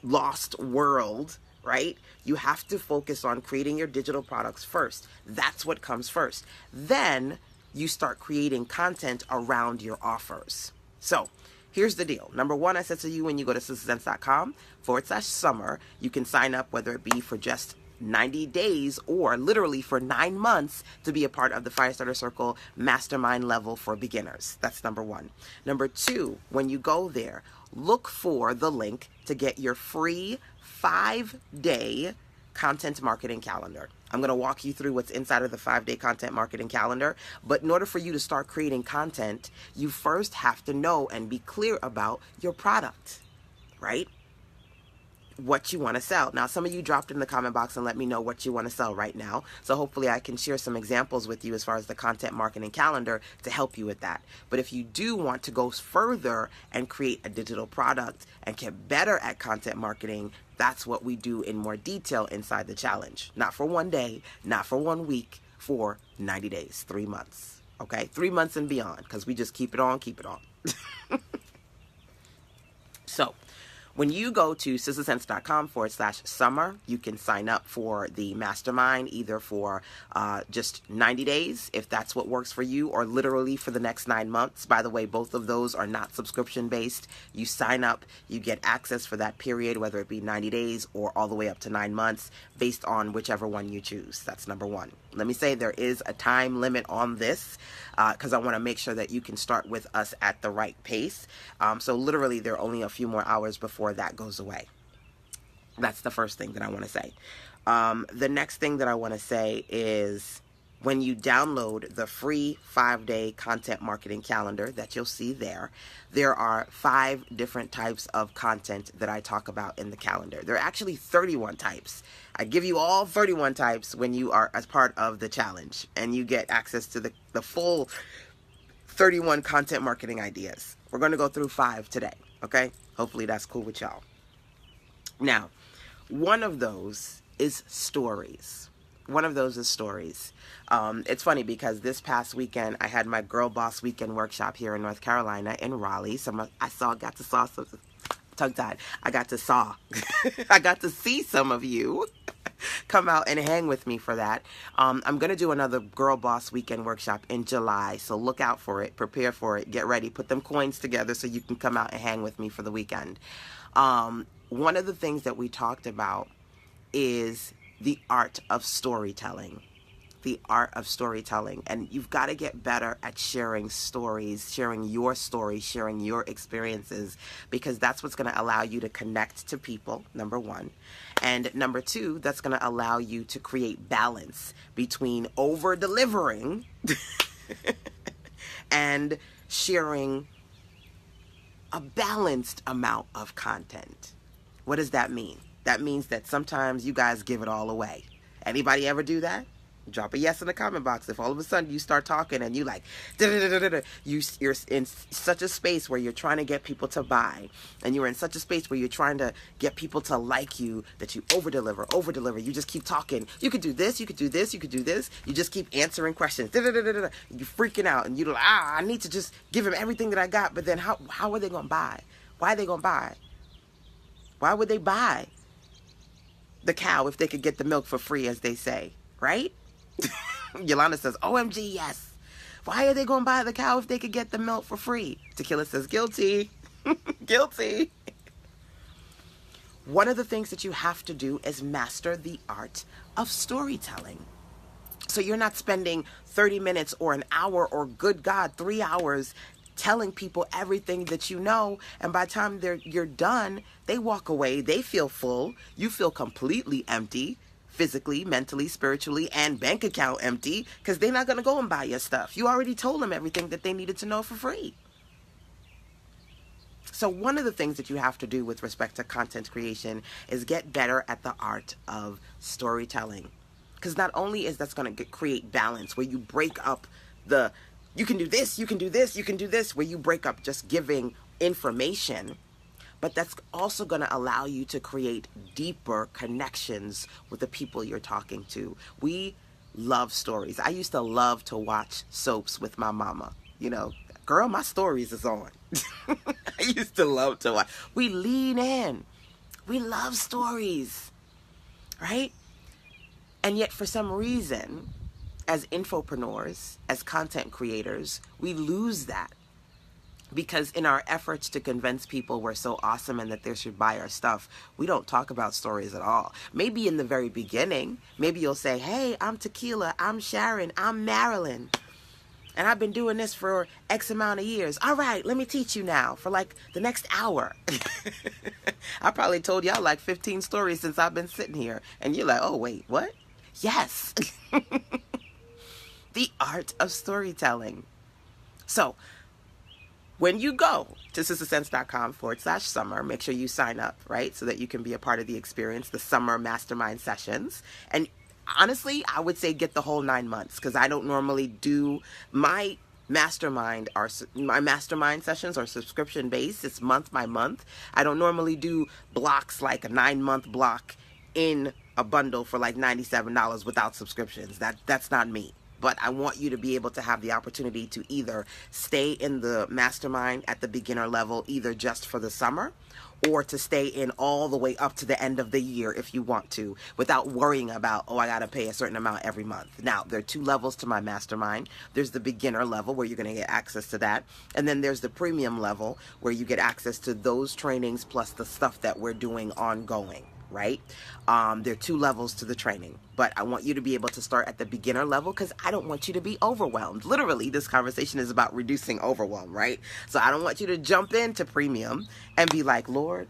lost world, right, you have to focus on creating your digital products first. That's what comes first. Then you start creating content around your offers. So here's the deal. Number one, I said to you, when you go to sistersense.com/summer, you can sign up, whether it be for just 90 days or literally for 9 months, to be a part of the Firestarter Circle mastermind level for beginners. That's number one. Number two, when you go there, look for the link to get your free 5-day content marketing calendar. I'm going to walk you through what's inside of the 5-day content marketing calendar. But in order for you to start creating content, you first have to know and be clear about your product, right? What you want to sell. Now, some of you dropped in the comment box and let me know what you want to sell right now. So hopefully I can share some examples with you as far as the content marketing calendar to help you with that. But if you do want to go further and create a digital product and get better at content marketing, that's what we do in more detail inside the challenge. Not for one day, not for 1 week, for 90 days, 3 months. Okay? 3 months and beyond, because we just keep it on, keep it on. So, when you go to sistersense.com/summer, you can sign up for the mastermind, either for just 90 days, if that's what works for you, or literally for the next 9 months. By the way, both of those are not subscription based. You sign up, you get access for that period, whether it be 90 days or all the way up to 9 months, based on whichever one you choose. That's number one. Let me say there is a time limit on this, because I want to make sure that you can start with us at the right pace. So literally there are only a few more hours before that goes away. That's the first thing that I want to say. The next thing that I want to say is, when you download the free 5-day content marketing calendar that you'll see there, there are 5 different types of content that I talk about in the calendar. There are actually 31 types. I give you all 31 types when you are as part of the challenge, and you get access to the full 31 content marketing ideas. We're going to go through 5 today, okay? Hopefully that's cool with y'all. Now, one of those is stories. It's funny because this past weekend I had my Girl Boss Weekend workshop here in North Carolina in Raleigh. I got to see some of you come out and hang with me for that. I'm going to do another Girl Boss Weekend workshop in July, so look out for it, prepare for it, get ready, put them coins together so you can come out and hang with me for the weekend. One of the things that we talked about is the art of storytelling. And you've got to get better at sharing stories, sharing your story, sharing your experiences, because that's what's going to allow you to connect to people, number one. And number two, that's going to allow you to create balance between over-delivering and sharing a balanced amount of content. What does that mean? That means that sometimes you guys give it all away. Anybody ever do that? Drop a yes in the comment box. If all of a sudden you start talking and you like, you're in such a space where you're trying to get people to buy, and you're in such a space where you're trying to get people to like you, that you over-deliver. You just keep talking. You could do this, you could do this, you could do this. You just keep answering questions. You're freaking out, and you're like, I need to just give them everything that I got. But then how are they going to buy? Why are they going to buy? Why would they buy the cow if they could get the milk for free, as they say, right? Yolanda says, OMG, yes. Why are they going to buy the cow if they could get the milk for free? Tequila says, guilty. Guilty. One of the things that you have to do is master the art of storytelling. So you're not spending 30 minutes or an hour or, good God, 3 hours telling people everything that you know, and by the time you're done, they walk away, they feel full, you feel completely empty, physically, mentally, spiritually, and bank account empty, because they're not going to go and buy your stuff. You already told them everything that they needed to know for free. So one of the things that you have to do with respect to content creation is get better at the art of storytelling. Because not only is that going to create balance, where you break up the, you can do this, you can do this, you can do this, where you break up just giving information, but that's also going to allow you to create deeper connections with the people you're talking to. We love stories. I used to love to watch soaps with my mama. You know, Girl, my stories is on. I used to love to watch. We lean in. We love stories, right? And yet, for some reason, as infopreneurs, as content creators, we lose that. Because in our efforts to convince people we're so awesome and that they should buy our stuff, we don't talk about stories at all. Maybe in the very beginning, maybe you'll say, hey, I'm Tequila, I'm Sharon, I'm Marilyn, and I've been doing this for X amount of years. All right, let me teach you now for like the next hour. I probably told y'all like 15 stories since I've been sitting here. And you're like, oh, wait, what? Yes. The art of storytelling. So, when you go to sistersense.com/summer, make sure you sign up, right? So that you can be a part of the experience, the summer mastermind sessions. And honestly, I would say get the whole 9 months, because I don't normally do my mastermind sessions are subscription based. It's month by month. I don't normally do blocks like a 9-month block in a bundle for like $97 without subscriptions. That's not me. But I want you to be able to have the opportunity to either stay in the mastermind at the beginner level, either just for the summer, or to stay in all the way up to the end of the year if you want to, without worrying about, oh, I got to pay a certain amount every month. Now, there are 2 levels to my mastermind. There's the beginner level where you're going to get access to that. And then there's the premium level where you get access to those trainings plus the stuff that we're doing ongoing. Right? There are 2 levels to the training, but I want you to be able to start at the beginner level because I don't want you to be overwhelmed. Literally, this conversation is about reducing overwhelm, right? So I don't want you to jump into premium and be like, Lord,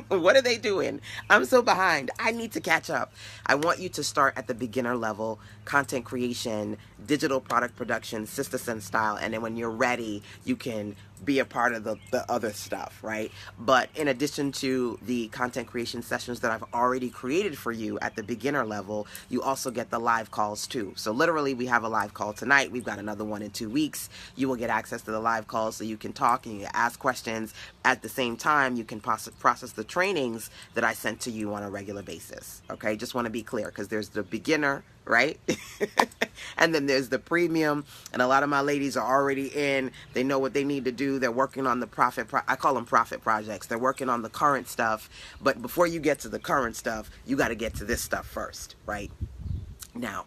what are they doing? I'm so behind. I need to catch up. I want you to start at the beginner level, content creation, digital product production, Sister Sense style, and then when you're ready, you can be a part of the other stuff, right? But in addition to the content creation sessions that I've already created for you at the beginner level, you also get the live calls too. So literally, we have a live call tonight. We've got another one in 2 weeks. You will get access to the live calls so you can talk and you can ask questions. At the same time, you can process the trainings that I sent to you on a regular basis. Okay, just want to be clear because there's the beginner, right? And then there's the premium, and a lot of my ladies are already in. They know what they need to do. They're working on the I call them profit projects. They're working on the current stuff, but before you get to the current stuff, you got to get to this stuff first, right? Now,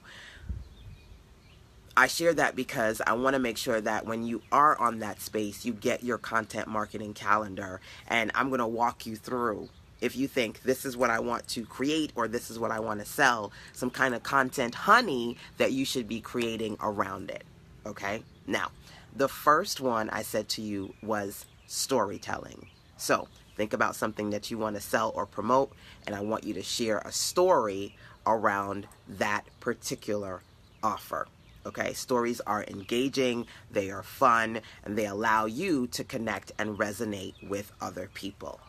I share that because I want to make sure that when you are on that space, you get your content marketing calendar, and I'm going to walk you through, if you think this is what I want to create or this is what I want to sell, some kind of content honey that you should be creating around it. Okay? Now, the first one I said to you was storytelling. So think about something that you want to sell or promote, and I want you to share a story around that particular offer. Okay? Stories are engaging, they are fun, and they allow you to connect and resonate with other people.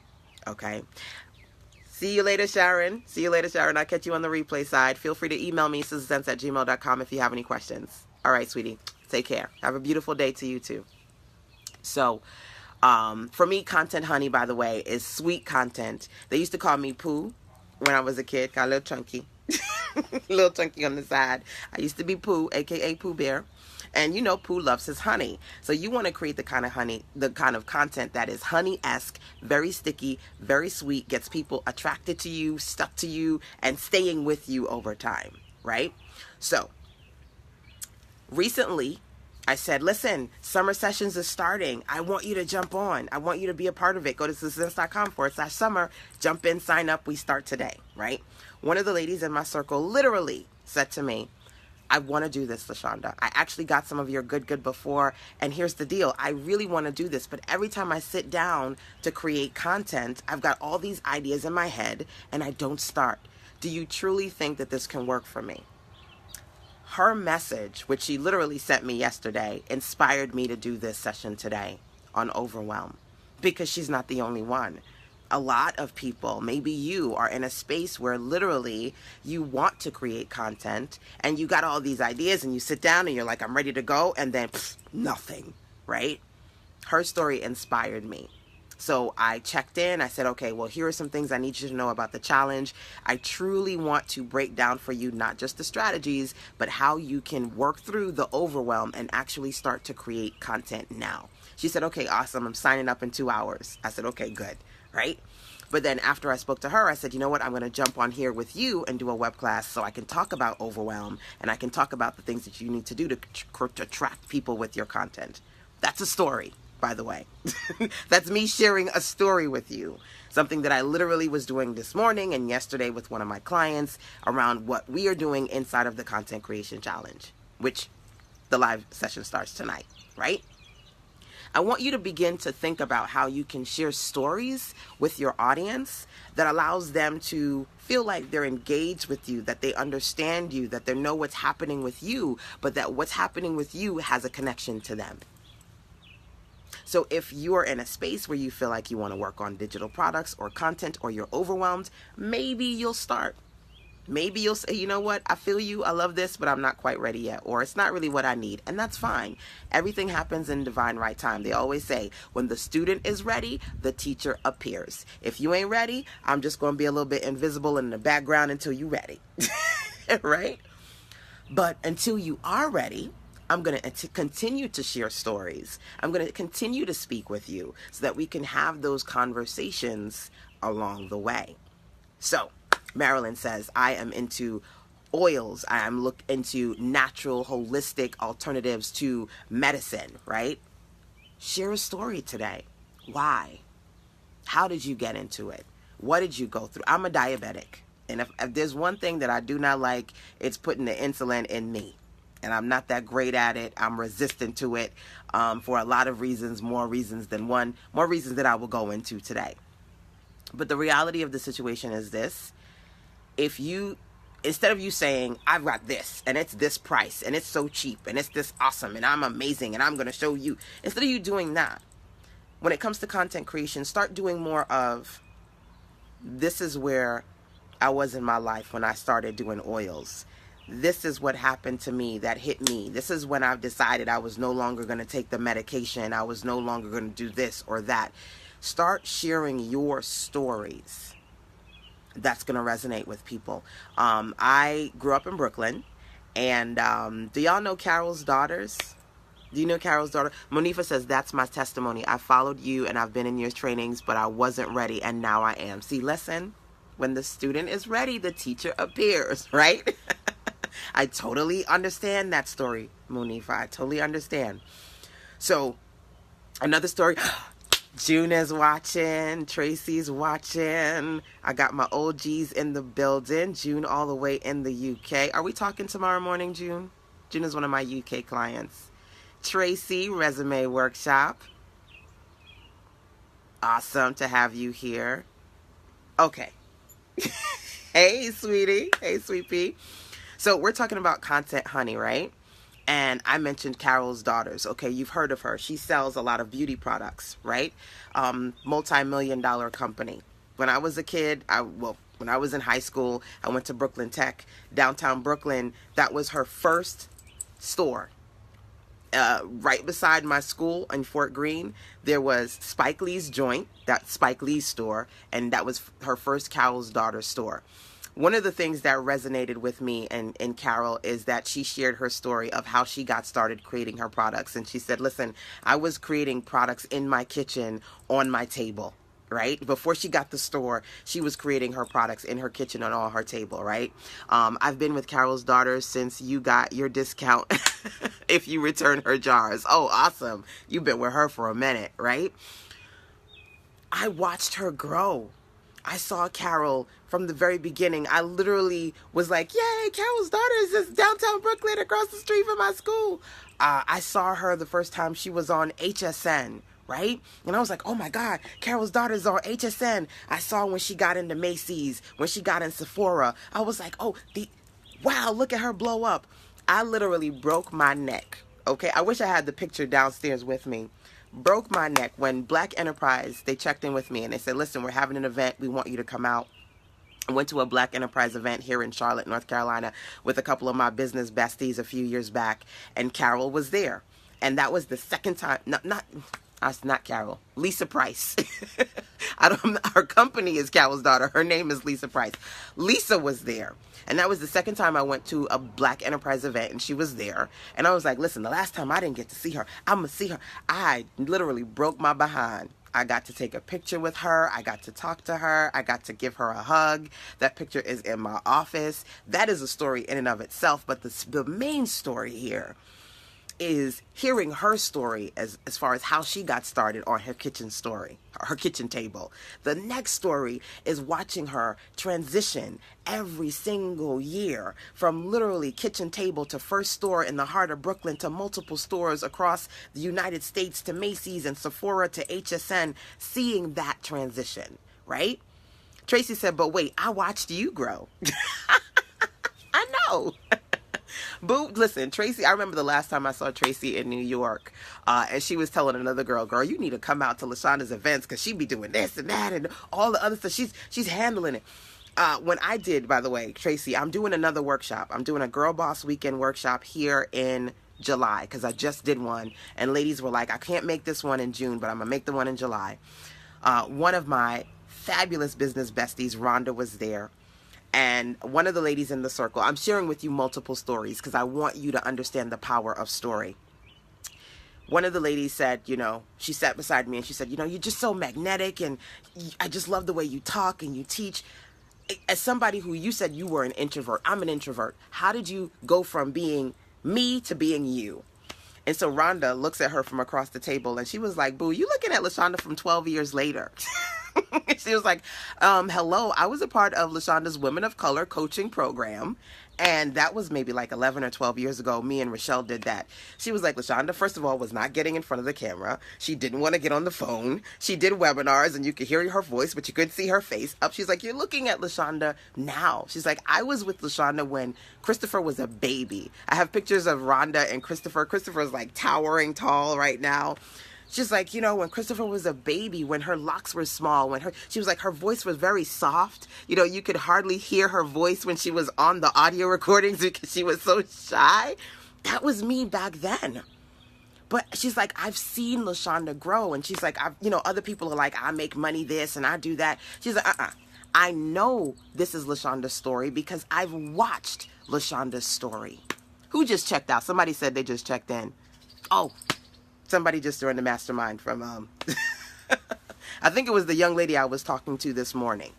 Okay. See you later, Sharon. See you later, Sharon. I'll catch you on the replay side. Feel free to email me, sistersense@gmail.com if you have any questions. All right, sweetie. Take care. Have a beautiful day to you too. So, for me, content honey, by the way, is sweet content. They used to call me Pooh when I was a kid. Got a little chunky. A little chunky on the side. I used to be Pooh, aka Pooh Bear. And you know, Pooh loves his honey. So you want to create the kind of content that is honey-esque, very sticky, very sweet, gets people attracted to you, stuck to you, and staying with you over time, right? So recently, I said, listen, summer sessions is starting. I want you to jump on. I want you to be a part of it. Go to sistersense.com/summer. Jump in, sign up. We start today, right? One of the ladies in my circle literally said to me, I want to do this, LaShanda. I actually got some of your good before, and here's the deal. I really want to do this, but every time I sit down to create content, I've got all these ideas in my head, and I don't start. Do you truly think that this can work for me? Her message, which she literally sent me yesterday, inspired me to do this session today on Overwhelm, because she's not the only one. A lot of people, maybe you, are in a space where literally you want to create content and you got all these ideas and you sit down and you're like, I'm ready to go, and then nothing, right? Her story inspired me. So I checked in. I said, okay, well, here are some things I need you to know about the challenge. I truly want to break down for you not just the strategies, but how you can work through the overwhelm and actually start to create content now. She said, okay, awesome. I'm signing up in 2 hours. I said, okay, good. Right? But then after I spoke to her, I said, you know what? I'm going to jump on here with you and do a web class so I can talk about overwhelm and I can talk about the things that you need to do to attract people with your content. That's a story, by the way. That's me sharing a story with you. Something that I literally was doing this morning and yesterday with one of my clients around what we are doing inside of the Content Creation Challenge, which the live session starts tonight, right? I want you to begin to think about how you can share stories with your audience that allows them to feel like they're engaged with you, that they understand you, that they know what's happening with you, but that what's happening with you has a connection to them. So if you're in a space where you feel like you want to work on digital products or content or you're overwhelmed, maybe you'll start. Maybe you'll say, you know what, I feel you, I love this, but I'm not quite ready yet, or it's not really what I need, and that's fine. Everything happens in divine right time. They always say, when the student is ready, the teacher appears. If you ain't ready, I'm just going to be a little bit invisible in the background until you're ready, right? But until you are ready, I'm going to continue to share stories. I'm going to continue to speak with you so that we can have those conversations along the way. So, Marilyn says, I am into oils. I am into natural, holistic alternatives to medicine, right? Share a story today. Why? How did you get into it? What did you go through? I'm a diabetic. And if there's one thing that I do not like, it's putting the insulin in me. And I'm not that great at it. I'm resistant to it for a lot of reasons, more reasons than one, more reasons that I will go into today. But the reality of the situation is this. If you, instead of you saying, I've got this, and it's this price, and it's so cheap, and it's this awesome, and I'm amazing, and I'm going to show you, instead of you doing that, when it comes to content creation, start doing more of, this is where I was in my life when I started doing oils. This is what happened to me that hit me. This is when I decided I was no longer going to take the medication. I was no longer going to do this or that. Start sharing your stories. That's going to resonate with people. I grew up in Brooklyn, and do y'all know Carol's Daughters? Do you know Carol's daughter? Monifa says, that's my testimony. I followed you, and I've been in your trainings, but I wasn't ready, and now I am. See, listen, when the student is ready, the teacher appears, right? I totally understand that story, Monifa. I totally understand. So, another story. June is watching. Tracy's watching. I got my OGs in the building. June all the way in the UK. Are we talking tomorrow morning, June? June is one of my UK clients. Tracy, Resume Workshop. Awesome to have you here. Okay. Hey, sweetie. Hey, sweet pea. So we're talking about Content Honey, right? And I mentioned Carol's Daughters. Okay, you've heard of her. She sells a lot of beauty products, right? Multi-million-dollar company. When I was a kid, when I was in high school, I went to Brooklyn Tech, downtown Brooklyn. That was her first store. Right beside my school in Fort Greene, there was Spike Lee's joint, that Spike Lee's store, and that was her first Carol's Daughter store. One of the things that resonated with me and Carol is that she shared her story of how she got started creating her products. And she said, listen, I was creating products in my kitchen on my table, right? Before she got the store, she was creating her products in her kitchen on her table, right? I've been with Carol's Daughters since you got your discount if you return her jars. Oh, awesome. You've been with her for a minute, right? I watched her grow. I saw Carol from the very beginning. I literally was like, yay, Carol's Daughters is downtown Brooklyn across the street from my school. I saw her the first time she was on HSN, right? And I was like, oh my God, Carol's Daughters on HSN. I saw when she got into Macy's, when she got in Sephora. I was like, oh, wow, look at her blow up. I literally broke my neck, okay? I wish I had the picture downstairs with me. Broke my neck when Black Enterprise, they checked in with me and they said, listen, we're having an event. We want you to come out. I went to a Black Enterprise event here in Charlotte, North Carolina with a couple of my business besties a few years back, and Carol was there. And that was the second time, Not Carol. Lisa Price. I don't. Her company is Carol's daughter. Her name is Lisa Price. Lisa was there. And that was the second time I went to a Black Enterprise event, and she was there. And I was like, listen, the last time I didn't get to see her, I'm going to see her. I literally broke my behind. I got to take a picture with her. I got to talk to her. I got to give her a hug. That picture is in my office. That is a story in and of itself. But the main story here is hearing her story as far as how she got started on her kitchen table. The next story is watching her transition every single year from literally kitchen table to first store in the heart of Brooklyn to multiple stores across the United States to Macy's and Sephora to HSN, seeing that transition, right? Tracy said, but wait, I watched you grow. I know. Boo, listen, Tracy, I remember the last time I saw Tracy in New York, and she was telling another girl, you need to come out to LaShanda's events because she be doing this and that and all the other stuff. She's handling it. When I did, by the way, Tracy, I'm doing another workshop. I'm doing a Girl Boss Weekend workshop here in July because I just did one, and ladies were like, I can't make this one in June, but I'm going to make the one in July. One of my fabulous business besties, Rhonda, was there. And one of the ladies in the circle, I'm sharing with you multiple stories because I want you to understand the power of story. One of the ladies said, she sat beside me and she said, you're just so magnetic and I just love the way you talk and you teach. As somebody who you said you were an introvert, I'm an introvert. How did you go from being me to being you? And so Rhonda looks at her from across the table and she was like, boo, you looking at LaShanda from 12 years later. She was like, hello, I was a part of LaShanda's Women of Color coaching program. And that was maybe like 11 or 12 years ago. Me and Rochelle did that. She was like, LaShanda, first of all, was not getting in front of the camera. She didn't want to get on the phone. She did webinars and you could hear her voice, but you couldn't see her face up. She's like, you're looking at LaShanda now. She's like, I was with LaShanda when Christopher was a baby. I have pictures of Rhonda and Christopher. Christopher's like towering tall right now. She's like, when Christopher was a baby, when her locks were small, she was like, her voice was very soft. You could hardly hear her voice when she was on the audio recordings because she was so shy. That was me back then. But she's like, I've seen LaShanda grow. And she's like, other people are like, I make money this and I do that. She's like, I know this is LaShanda's story because I've watched LaShanda's story. Who just checked out? Somebody said they just checked in. Oh, somebody just joined the mastermind from, I think it was the young lady I was talking to this morning.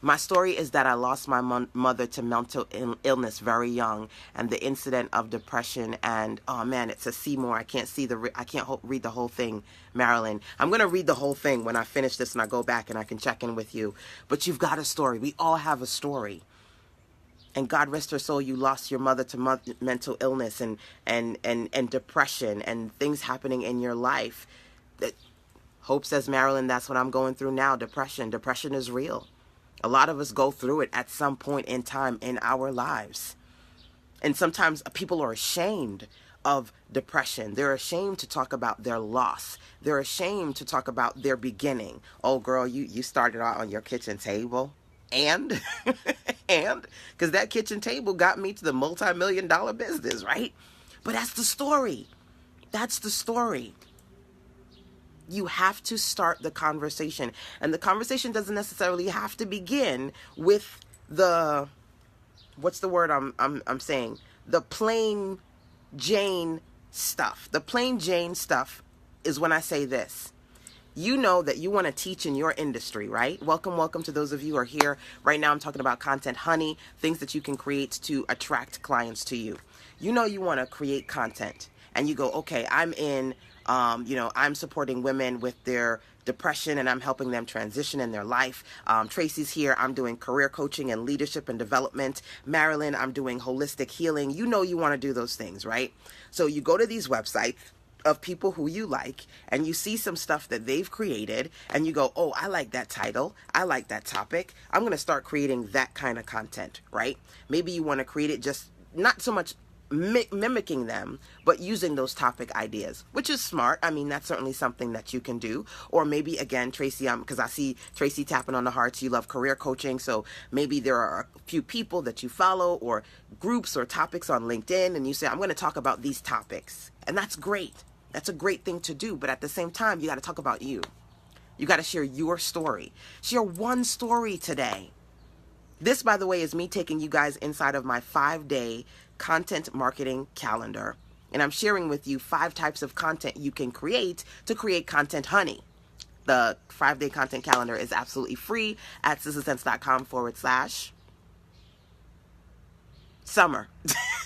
My story is that I lost my mother to mental illness very young, and the incident of depression. And oh man, it's a Seymour. I can't read the whole thing, Marilyn. I'm gonna read the whole thing when I finish this, and I go back and I can check in with you. But you've got a story. We all have a story. And God rest her soul, you lost your mother to mental illness and depression and things happening in your life. That Hope says, Marilyn, that's what I'm going through now. Depression. Depression is real. A lot of us go through it at some point in time in our lives. And sometimes people are ashamed of depression. They're ashamed to talk about their loss. They're ashamed to talk about their beginning. Oh, girl, you started out on your kitchen table. And because that kitchen table got me to the multi-million-dollar business, right? But that's the story. That's the story. You have to start the conversation. And the conversation doesn't necessarily have to begin with what's the word I'm saying? The plain Jane stuff. The plain Jane stuff is when I say this. You know that you want to teach in your industry, right? Welcome to those of you who are here. Right now I'm talking about content honey, things that you can create to attract clients to you. You know you want to create content and you go, okay, I'm in, I'm supporting women with their depression and I'm helping them transition in their life. Tracy's here. I'm doing career coaching and leadership and development. Marilyn, I'm doing holistic healing. You know you want to do those things, right? So you go to these websites of people who you like and you see some stuff that they've created and you go, oh, I like that title. I like that topic. I'm going to start creating that kind of content, right? Maybe you want to create it just not so much mimicking them, but using those topic ideas, which is smart. I mean, that's certainly something that you can do. Or maybe, again, Tracy, because I see Tracy tapping on the hearts, you love career coaching. So maybe there are a few people that you follow or groups or topics on LinkedIn and you say, I'm going to talk about these topics. And that's great. That's a great thing to do. But at the same time, you got to talk about you. You got to share your story. Share one story today. This, by the way, is me taking you guys inside of my 5-day content marketing calendar. And I'm sharing with you 5 types of content you can create to create content honey. The 5-day content calendar is absolutely free at sistersense.com/summer.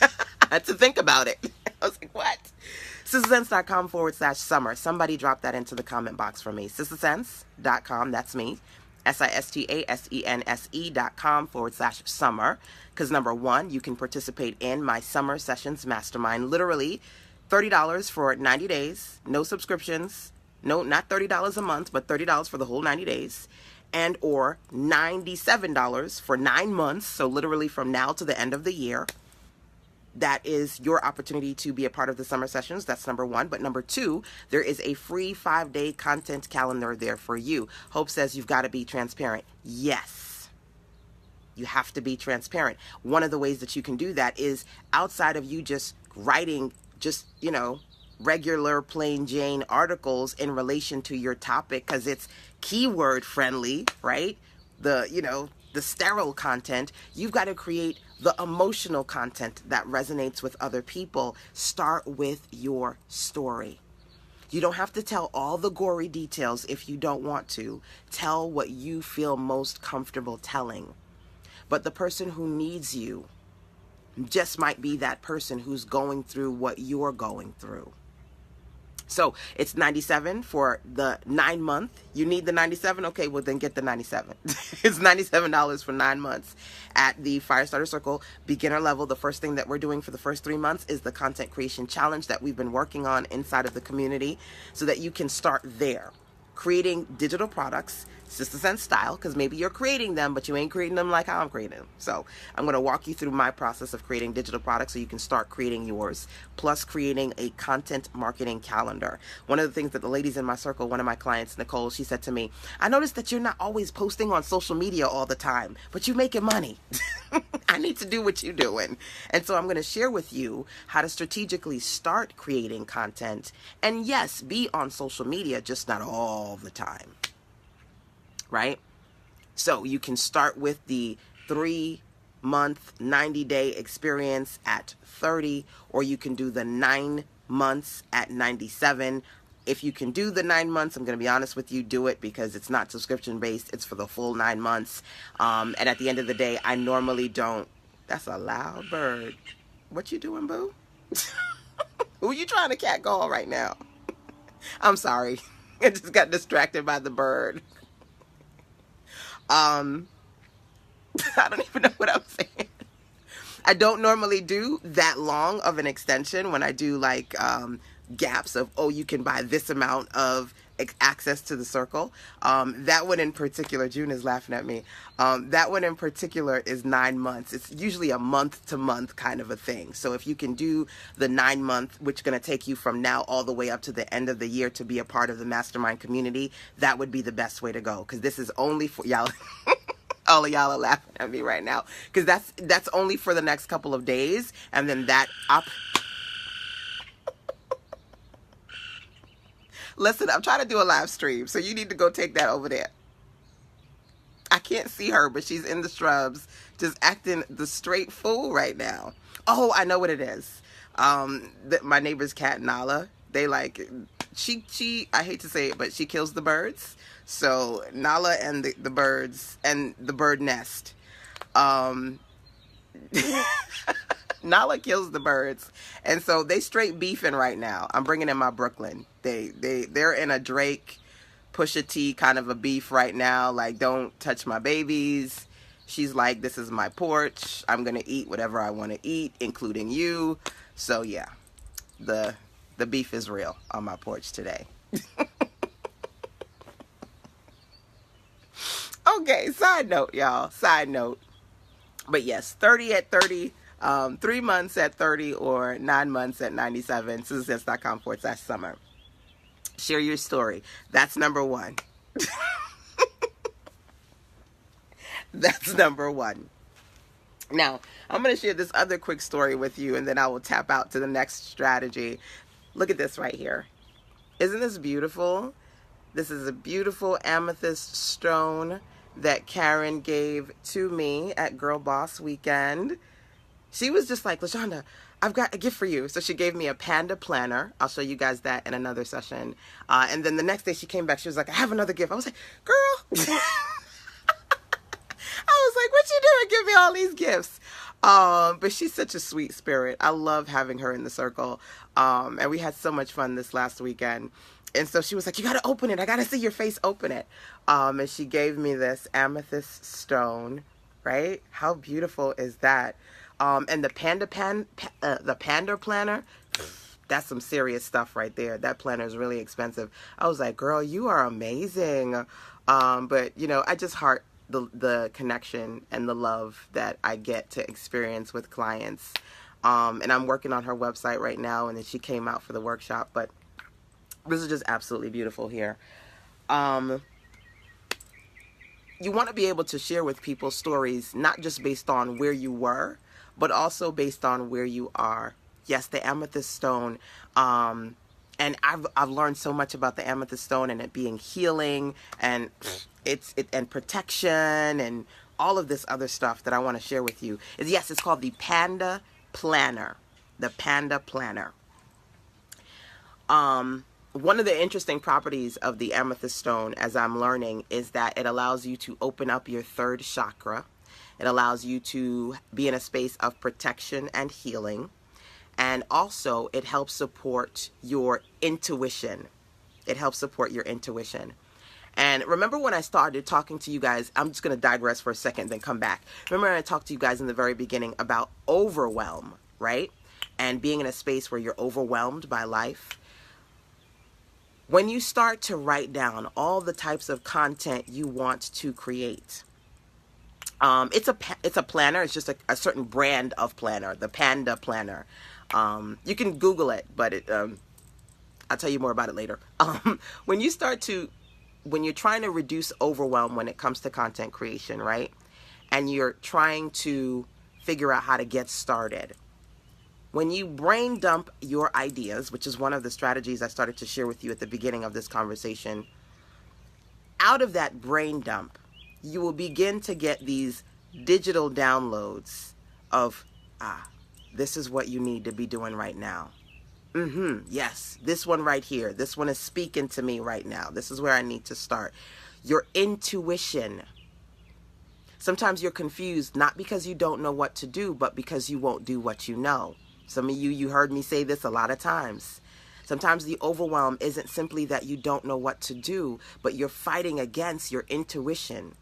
I had to think about it. I was like, what? sistersense.com/summer. Somebody drop that into the comment box for me. sistersense.com, that's me. sistasense.com/summer. Because number 1, you can participate in my Summer Sessions Mastermind. Literally $30 for 90 days, no subscriptions. No, not $30 a month, but $30 for the whole 90 days. And or $97 for 9 months. So literally from now to the end of the year. That is your opportunity to be a part of the summer sessions. That's number 1. But number 2, there is a free 5-day content calendar there for you. Hope says you've got to be transparent. Yes, you have to be transparent. One of the ways that you can do that is outside of you just writing just, regular plain Jane articles in relation to your topic, because it's keyword friendly, right? The sterile content. You've got to create the emotional content that resonates with other people. Start with your story. You don't have to tell all the gory details if you don't want to. Tell what you feel most comfortable telling. But the person who needs you just might be that person who's going through what you're going through. So it's $97 for the 9-month. You need the $97? Okay, well then get the $97. It's $97 for 9 months at the Firestarter Circle beginner level. The first thing that we're doing for the first 3 months is the content creation challenge that we've been working on inside of the community, so that you can start there. Creating digital products, Sister Sense style, because maybe you're creating them, but you ain't creating them like how I'm creating them. So I'm going to walk you through my process of creating digital products so you can start creating yours, plus creating a content marketing calendar. One of the things that the ladies in my circle, one of my clients, Nicole, she said to me, I noticed that you're not always posting on social media all the time, but you're making money. I need to do what you're doing. And so I'm going to share with you how to strategically start creating content. And yes, be on social media, just not all the time. Right? So you can start with the 3-month, 90-day experience at $30, or you can do the 9 months at $97. If you can do the 9 months, I'm going to be honest with you, do it, because it's not subscription based. It's for the full 9 months. And at the end of the day, I normally don't. That's a loud bird. What you doing, boo? Who you trying to catcall right now? I'm sorry. I just got distracted by the bird. I don't even know what I'm saying. I don't normally do that long of an extension when I do like gaps of, oh, you can buy this amount of access to the circle. That one in particular, June is laughing at me. That one in particular is 9 months. It's usually a month to month kind of a thing. So if you can do the 9 month, which is going to take you from now all the way up to the end of the year to be a part of the mastermind community, that would be the best way to go. Because this is only for y'all. All of y'all are laughing at me right now, because that's only for the next couple of days, and then that up. Listen, I'm trying to do a live stream, so you need to go take that over there. I can't see her, but she's in the shrubs, just acting the straight fool right now. Oh, I know what it is. My neighbor's cat Nala. They like she. I hate to say it, but she kills the birds. So Nala and the birds and the bird nest. Nala kills the birds, and so they straight beefing right now. I'm bringing in my Brooklyn. They're in a Drake, Pusha T kind of a beef right now. Like, don't touch my babies. She's like, this is my porch. I'm gonna eat whatever I want to eat, including you. So yeah, the beef is real on my porch today. Okay, side note, y'all. Side note. But yes, 30 at 30, 3 months at 30, or 9 months at 97. SusanSense.com/summer. Share your story. That's number 1. That's number 1. Now, I'm going to share this other quick story with you, and then I will tap out to the next strategy. Look at this right here. Isn't this beautiful? This is a beautiful amethyst stone that Karen gave to me at Girl Boss Weekend. She was just like, LaShanda, I've got a gift for you. So she gave me a panda planner. I'll show you guys that in another session. And then the next day she came back. She was like, I have another gift. I was like, girl. I was like, what you doing? Give me all these gifts. But she's such a sweet spirit. I love having her in the circle. And we had so much fun this last weekend. And so she was like, you got to open it. I got to see your face open it. And she gave me this amethyst stone, right? How beautiful is that? And the panda planner, that's some serious stuff right there. That planner is really expensive. I was like, girl, you are amazing. But, you know, I just heart the connection and the love that I get to experience with clients. And I'm working on her website right now, and then she came out for the workshop, but this is just absolutely beautiful here. You want to be able to share with people stories, not just based on where you were, but also based on where you are. Yes, the amethyst stone. And I've learned so much about the amethyst stone and it being healing and and protection and all of this other stuff that I want to share with you. Yes, it's called the Panda Planner. The Panda Planner. One of the interesting properties of the amethyst stone, as I'm learning, is that it allows you to open up your third chakra. It allows you to be in a space of protection and healing. And also, it helps support your intuition. It helps support your intuition. And remember when I started talking to you guys, I'm just going to digress for a second, then come back. Remember when I talked to you guys in the very beginning about overwhelm, right? And being in a space where you're overwhelmed by life. When you start to write down all the types of content you want to create, it's a planner. It's just a certain brand of planner, the Panda Planner. You can Google it, but I'll tell you more about it later. When you're trying to reduce overwhelm when it comes to content creation, right? And you're trying to figure out how to get started. When you brain dump your ideas, which is one of the strategies I started to share with you at the beginning of this conversation, out of that brain dump, you will begin to get these digital downloads of, this is what you need to be doing right now. Yes, this one right here. This one is speaking to me right now. This is where I need to start. Your intuition. Sometimes you're confused, not because you don't know what to do, but because you won't do what you know. Some of you heard me say this a lot of times. Sometimes the overwhelm isn't simply that you don't know what to do, but you're fighting against your intuition.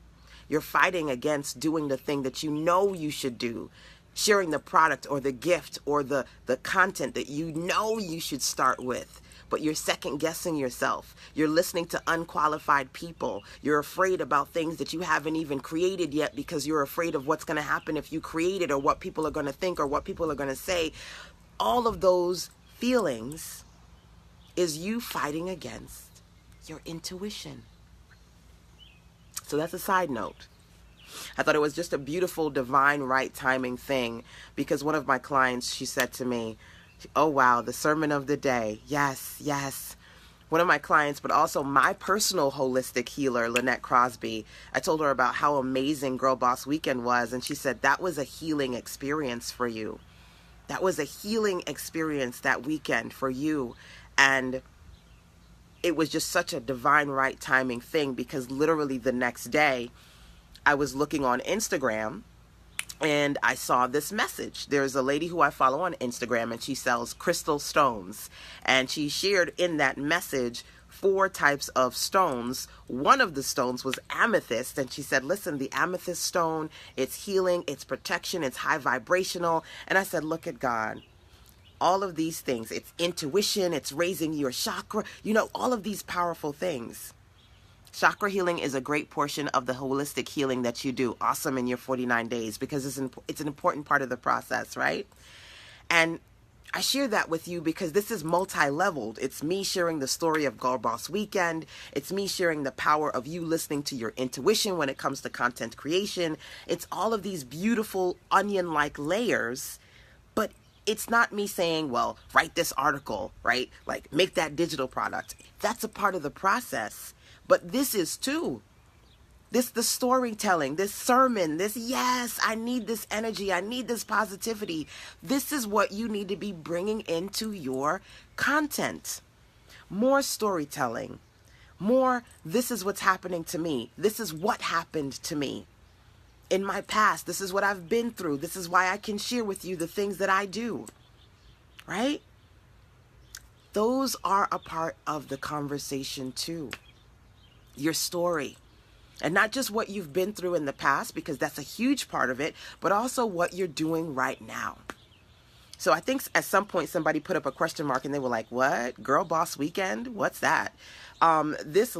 You're fighting against doing the thing that you know you should do, sharing the product or the gift or the content that you know you should start with. But you're second guessing yourself. You're listening to unqualified people. You're afraid about things that you haven't even created yet because you're afraid of what's going to happen if you create it or what people are going to think or what people are going to say. All of those feelings is you fighting against your intuition. So that's a side note. I thought it was just a beautiful, divine, right timing thing because one of my clients, she said to me, oh, wow, the sermon of the day. Yes, yes. One of my clients, but also my personal holistic healer, Lynette Crosby, I told her about how amazing Girl Boss Weekend was. And she said, that was a healing experience for you. That was a healing experience that weekend for you. And it was just such a divine, right timing thing because literally the next day I was looking on Instagram and I saw this message. There's a lady who I follow on Instagram and she sells crystal stones. And she shared in that message 4 types of stones. One of the stones was amethyst. And she said, listen, the amethyst stone, it's healing, it's protection, it's high vibrational. And I said, look at God. All of these things, it's intuition, it's raising your chakra, all of these powerful things. Chakra healing is a great portion of the holistic healing that you do. Awesome in your 49 days because it's an important part of the process, right? And I share that with you because this is multi-leveled. It's me sharing the story of Girl Boss Weekend. It's me sharing the power of you listening to your intuition when it comes to content creation. It's all of these beautiful onion-like layers, but it's not me saying, well, write this article, right? Like make that digital product. That's a part of the process. But this is too. The storytelling, this sermon, yes, I need this energy. I need this positivity. This is what you need to be bringing into your content. More storytelling, more, this is what's happening to me. This is what happened to me in my past. This is what I've been through. This is why I can share with you the things that I do, right? Those are a part of the conversation too. Your story. And not just what you've been through in the past, because that's a huge part of it, but also what you're doing right now. So I think at some point somebody put up a question mark and they were like, what? Girl Boss Weekend? What's that? This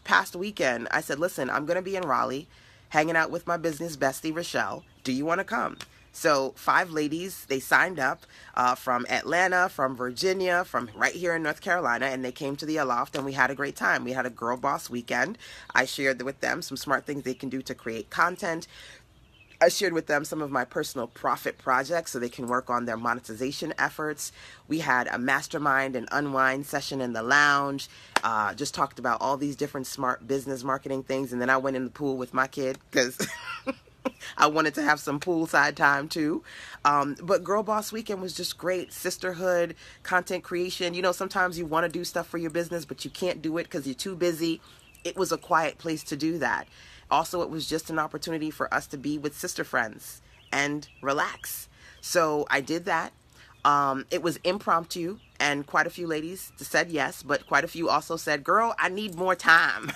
past weekend, I said, listen, I'm going to be in Raleigh hanging out with my business bestie, Rochelle. Do you want to come? So 5 ladies, they signed up from Atlanta, from Virginia, from right here in North Carolina, and they came to the Aloft and we had a great time. We had a Girl Boss Weekend. I shared with them some smart things they can do to create content. I shared with them some of my personal profit projects so they can work on their monetization efforts. We had a mastermind and unwind session in the lounge. Just talked about all these different smart business marketing things. And then I went in the pool with my kid because I wanted to have some poolside time too. But Girl Boss Weekend was just great. Sisterhood, content creation. You know, sometimes you want to do stuff for your business, but you can't do it because you're too busy. It was a quiet place to do that. Also, it was just an opportunity for us to be with sister friends and relax. So I did that. It was impromptu, and quite a few ladies said yes, but quite a few also said, girl, I need more time.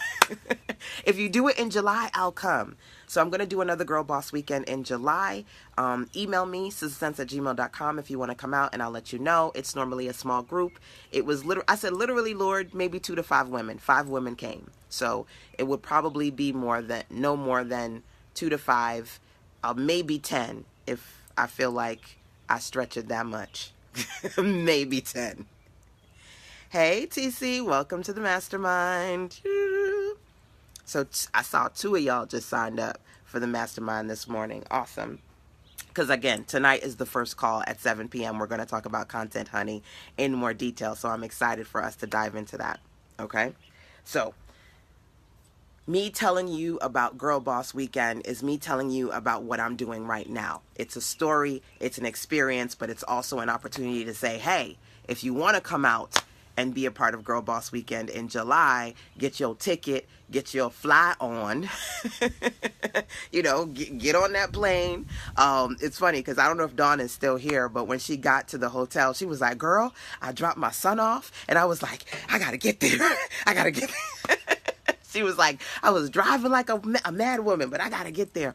If you do it in July, I'll come. So I'm going to do another Girl Boss Weekend in July. Email me, sistersense@gmail.com if you want to come out, and I'll let you know. It's normally a small group. It was I said, literally, Lord, maybe 2 to 5 women. 5 women came. So it would probably be no more than 2 to 5, maybe 10 if I feel like I stretch it that much. Maybe 10. Hey, TC, welcome to the mastermind. So I saw 2 of y'all just signed up for the mastermind this morning. Awesome. Because again, tonight is the first call at 7 p.m. We're going to talk about content, honey, in more detail. So I'm excited for us to dive into that. Okay. So me telling you about Girl Boss Weekend is me telling you about what I'm doing right now. It's a story, it's an experience, but it's also an opportunity to say, hey, if you want to come out and be a part of Girl Boss Weekend in July, get your ticket, get your fly on, you know, get on that plane. It's funny because I don't know if Dawn is still here, but when she got to the hotel, she was like, girl, I dropped my son off, and I was like, I got to get there. I got to get there. She was like, I was driving like a mad woman, but I got to get there.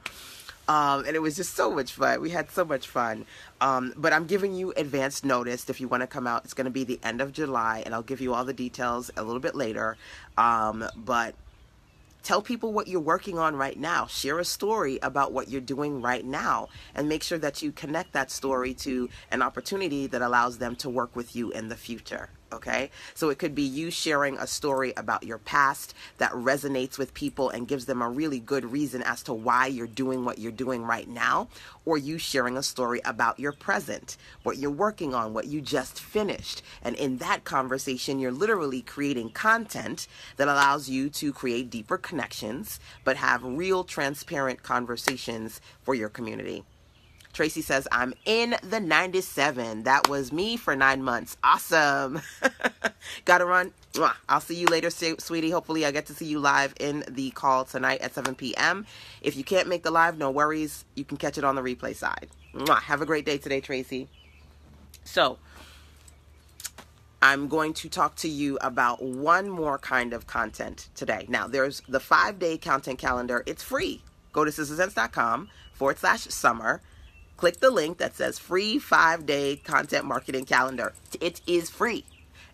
And it was just so much fun. We had so much fun. But I'm giving you advance notice if you want to come out. It's going to be the end of July, and I'll give you all the details a little bit later. But tell people what you're working on right now. Share a story about what you're doing right now, and make sure that you connect that story to an opportunity that allows them to work with you in the future. Okay, so it could be you sharing a story about your past that resonates with people and gives them a really good reason as to why you're doing what you're doing right now, or you sharing a story about your present, what you're working on, what you just finished. And in that conversation, you're literally creating content that allows you to create deeper connections, but have real, transparent conversations for your community. Tracy says, I'm in the 97. That was me for 9 months. Awesome. Gotta run. I'll see you later, sweetie. Hopefully I get to see you live in the call tonight at 7 p.m. If you can't make the live, no worries. You can catch it on the replay side. Have a great day today, Tracy. So I'm going to talk to you about one more kind of content today. Now, there's the 5-day content calendar. It's free. Go to sistersense.com/summer. Click the link that says free 5-day content marketing calendar. It is free.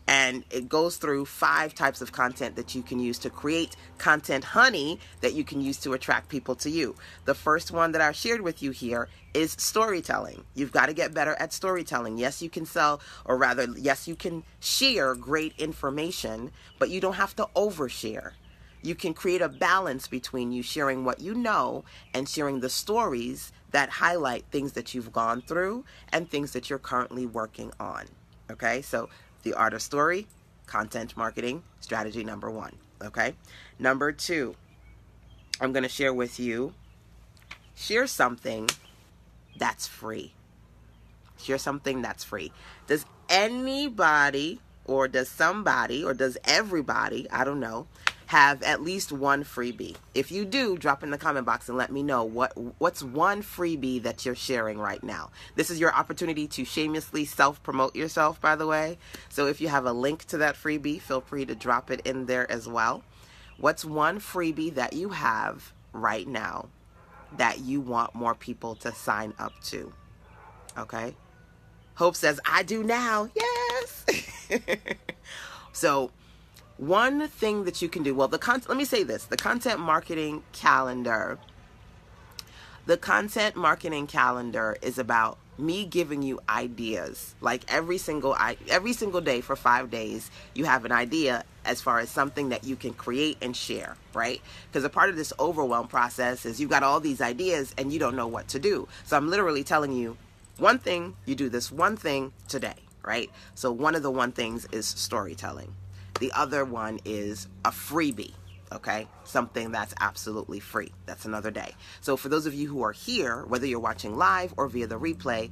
And it goes through 5 types of content that you can use to create content honey that you can use to attract people to you. The first one that I shared with you here is storytelling. You've got to get better at storytelling. Yes, you can sell, or rather, yes, you can share great information, but you don't have to overshare. You can create a balance between you sharing what you know and sharing the stories that highlight things that you've gone through and things that you're currently working on. Okay, so the art of story, content marketing, strategy number one. Okay, number two, I'm going to share with you, share something that's free. Share something that's free. Does anybody, or does somebody, or does everybody, I don't know, have at least one freebie? If you do, drop in the comment box and let me know what's one freebie that you're sharing right now. This is your opportunity to shamelessly self-promote yourself, by the way. So if you have a link to that freebie, feel free to drop it in there as well. What's one freebie that you have right now that you want more people to sign up to? Okay. Hope says, I do now. Yes. So one thing that you can do, well, let me say this, the content marketing calendar is about me giving you ideas. Like every single day for 5 days, you have an idea as far as something that you can create and share, right? Because a part of this overwhelm process is you've got all these ideas and you don't know what to do. So I'm literally telling you, one thing, you do this one thing today, right? So one of the one things is storytelling. The other one is a freebie, okay? Something that's absolutely free. That's another day. So for those of you who are here, whether you're watching live or via the replay,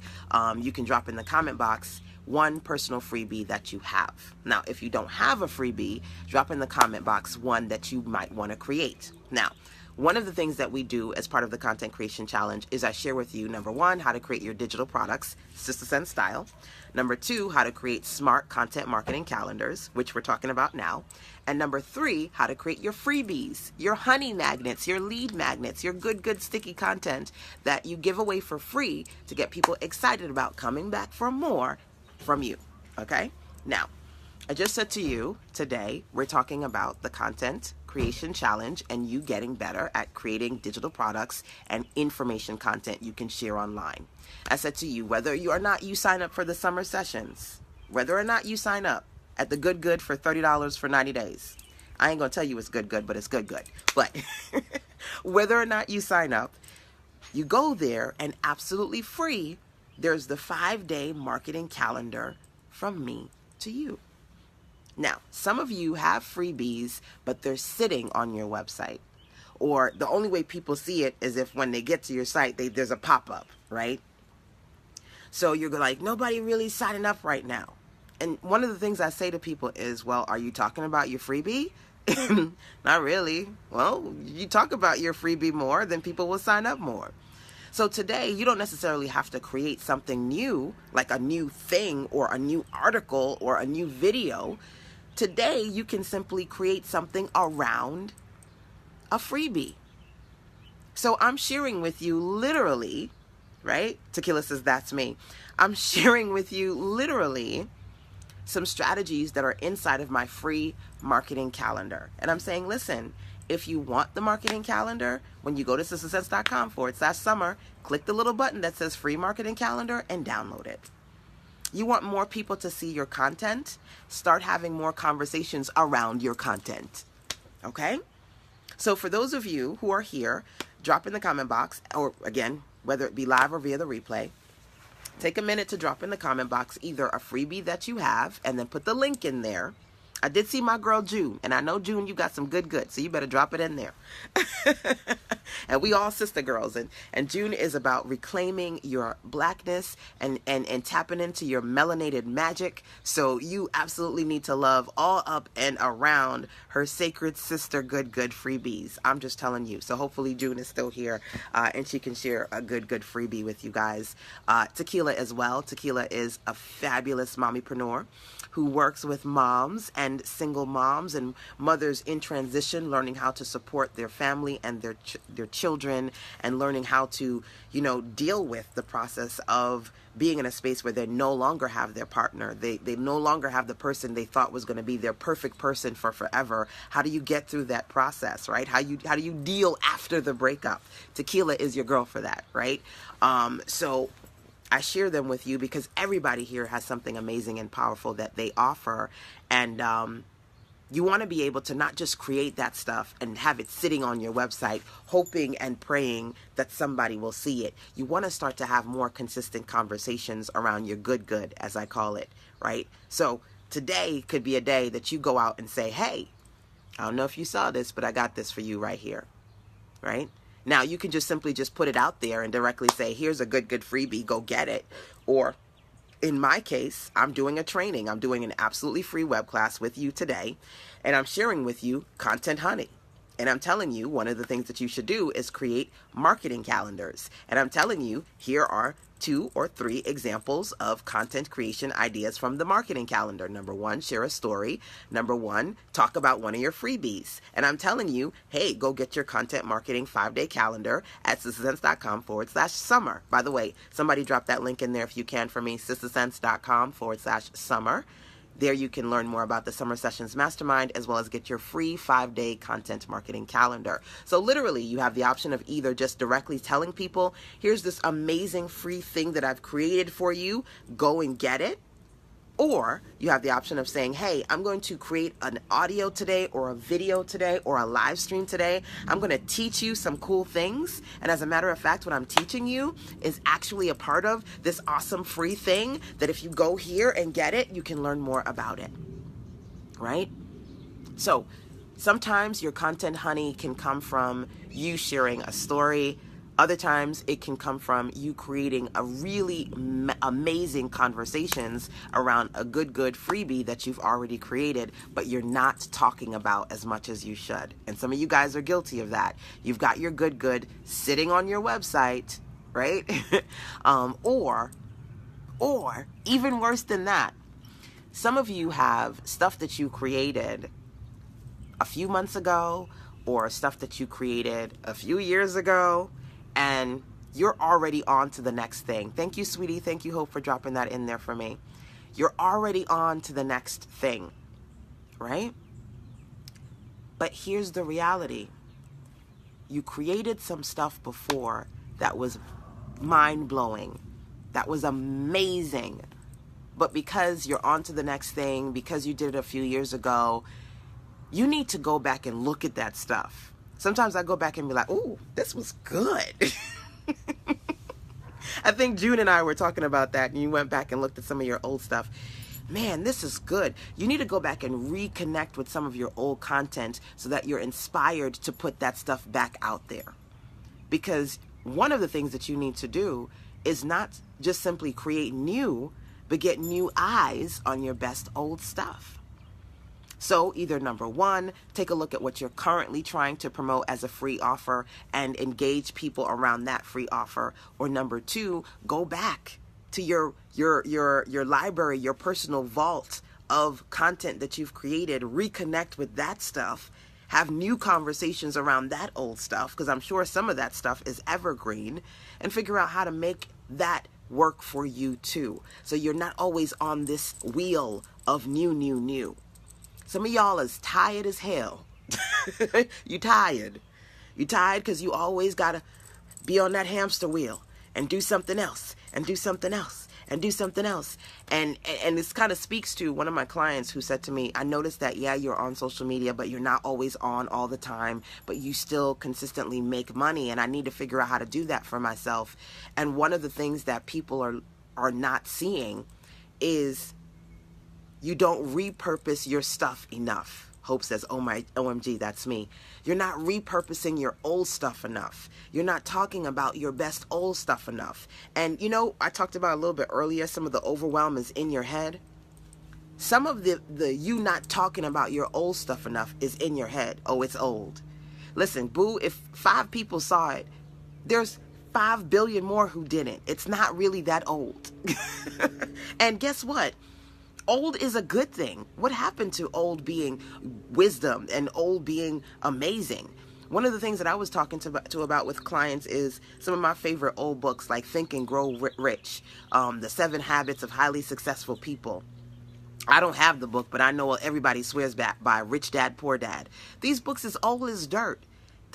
you can drop in the comment box one personal freebie that you have. Now, if you don't have a freebie, drop in the comment box one that you might want to create. Now, one of the things that we do as part of the Content Creation Challenge is I share with you, number one, how to create your digital products, Sister Sense style. Number two, how to create smart content marketing calendars, which we're talking about now. And number three, how to create your freebies, your honey magnets, your lead magnets, your good sticky content that you give away for free to get people excited about coming back for more from you. Okay? Now, I just said to you today, we're talking about the Content Creation Challenge and you getting better at creating digital products and information content you can share online. I said to you, whether you or not you sign up for the summer sessions, whether or not you sign up at the Good for $30 for 90 days. I ain't going to tell you it's good, but it's good. But whether or not you sign up, you go there and absolutely free, there's the 5-day marketing calendar from me to you. Now, some of you have freebies, but they're sitting on your website. Or the only way people see it is if when they get to your site, there's a pop-up, right? So you're like, nobody really signing up right now. And one of the things I say to people is, well, are you talking about your freebie? Not really. Well, you talk about your freebie more, then people will sign up more. So today, you don't necessarily have to create something new, like a new thing or a new article or a new video. Today, you can simply create something around a freebie. So I'm sharing with you literally, right? Tequila says, that's me. I'm sharing with you literally some strategies that are inside of my free marketing calendar. And I'm saying, listen, if you want the marketing calendar, when you go to sistersense.com/summer, click the little button that says free marketing calendar and download it. You want more people to see your content? Start having more conversations around your content. Okay? So for those of you who are here, drop in the comment box, or again, whether it be live or via the replay, take a minute to drop in the comment box either a freebie that you have and then put the link in there. I did see my girl June, and I know, June, you got some good, so you better drop it in there. And we all sister girls, and June is about reclaiming your blackness and tapping into your melanated magic. So you absolutely need to love all up and around her sacred sister good freebies. I'm just telling you. So hopefully June is still here, and she can share a good freebie with you guys. Tequila as well. Tequila is a fabulous mommypreneur who works with moms and single moms and mothers in transition, learning how to support their family and their children, and learning how to, deal with the process of being in a space where they no longer have their partner. They no longer have the person they thought was going to be their perfect person for forever. How do you get through that process, right? How do you deal after the breakup? Tequila is your girl for that, right? So I share them with you because everybody here has something amazing and powerful that they offer. And You want to be able to not just create that stuff and have it sitting on your website, hoping and praying that somebody will see it. You want to start to have more consistent conversations around your good, as I call it, right? So today could be a day that you go out and say, hey, I don't know if you saw this, but I got this for you right here, right? Now you can just simply just put it out there and directly say, here's a good freebie, go get it. Or in my case, I'm doing a training. I'm doing an absolutely free web class with you today, and I'm sharing with you Content Honey. And I'm telling you, one of the things that you should do is create marketing calendars. And I'm telling you, here are 2 or 3 examples of content creation ideas from the marketing calendar. Number 1, share a story. Number 1, talk about one of your freebies. And I'm telling you, hey, go get your content marketing 5-day calendar at sistersense.com/summer. By the way, somebody drop that link in there if you can for me, sistersense.com/summer. There you can learn more about the Summer Sessions Mastermind, as well as get your free 5-day content marketing calendar. So literally, you have the option of either just directly telling people, here's this amazing free thing that I've created for you, go and get it. Or you have the option of saying, hey, I'm going to create an audio today or a video today or a live stream today. I'm going to teach you some cool things. And as a matter of fact, what I'm teaching you is actually a part of this awesome free thing that if you go here and get it, you can learn more about it, right? So sometimes your content honey can come from you sharing a story. Other times it can come from you creating a really amazing conversations around a good freebie that you've already created, but you're not talking about as much as you should. And some of you guys are guilty of that. You've got your good sitting on your website, right? Or even worse than that, some of you have stuff that you created a few months ago or stuff that you created a few years ago, and you're already on to the next thing. Thank you, sweetie. Thank you, Hope, for dropping that in there for me. You're already on to the next thing, right? But here's the reality. You created some stuff before that was mind-blowing, that was amazing. But because you're on to the next thing, because you did it a few years ago, you need to go back and look at that stuff. Sometimes I go back and be like, ooh, this was good. I think June and I were talking about that, and you went back and looked at some of your old stuff. Man, this is good. You need to go back and reconnect with some of your old content so that you're inspired to put that stuff back out there. Because one of the things that you need to do is not just simply create new, but get new eyes on your best old stuff. So either number 1, take a look at what you're currently trying to promote as a free offer and engage people around that free offer. Or number 2, go back to your library, your personal vault of content that you've created, reconnect with that stuff, have new conversations around that old stuff, because I'm sure some of that stuff is evergreen, and figure out how to make that work for you too. So you're not always on this wheel of new. Some of y'all is tired as hell. You tired. You tired because you always got to be on that hamster wheel and do something else and do something else and do something else. And this kind of speaks to one of my clients who said to me, I noticed that, yeah, you're on social media, but you're not always on all the time, but you still consistently make money. And I need to figure out how to do that for myself. And one of the things that people are not seeing is you don't repurpose your stuff enough. Hope says, oh my, OMG, that's me. You're not repurposing your old stuff enough. You're not talking about your best old stuff enough. And you know, I talked about a little bit earlier, some of the overwhelm is in your head. Some of the you not talking about your old stuff enough is in your head. Oh, it's old. Listen, boo, if 5 people saw it, there's 5 billion more who didn't. It's not really that old. And guess what? Old is a good thing. What happened to old being wisdom and old being amazing? One of the things that I was talking to about with clients is some of my favorite old books like Think and Grow Rich, The 7 Habits of Highly Successful People. I don't have the book, but I know everybody swears by Rich Dad, Poor Dad. These books is old as dirt.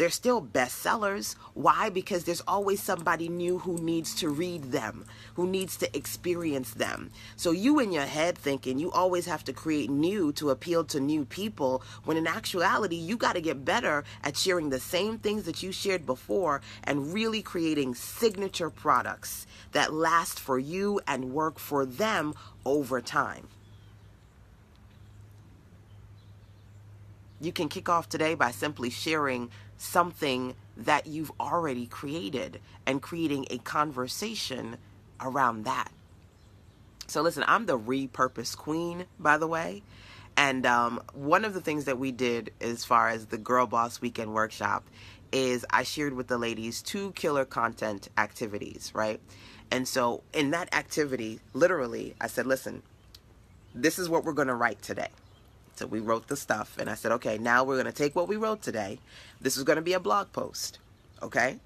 they're still bestsellers. Why? Because there's always somebody new who needs to read them, who needs to experience them. So you in your head thinking you always have to create new to appeal to new people, when in actuality, you got to get better at sharing the same things that you shared before and really creating signature products that last for you and work for them over time. You can kick off today by simply sharing something that you've already created and creating a conversation around that. So listen, I'm the repurpose queen, by the way. And one of the things that we did as far as the Girl Boss Weekend Workshop is I shared with the ladies 2 killer content activities, right? And so in that activity, literally, I said, listen, this is what we're going to write today. So we wrote the stuff, and I said, okay, now we're going to take what we wrote today. This is going to be a blog post, okay?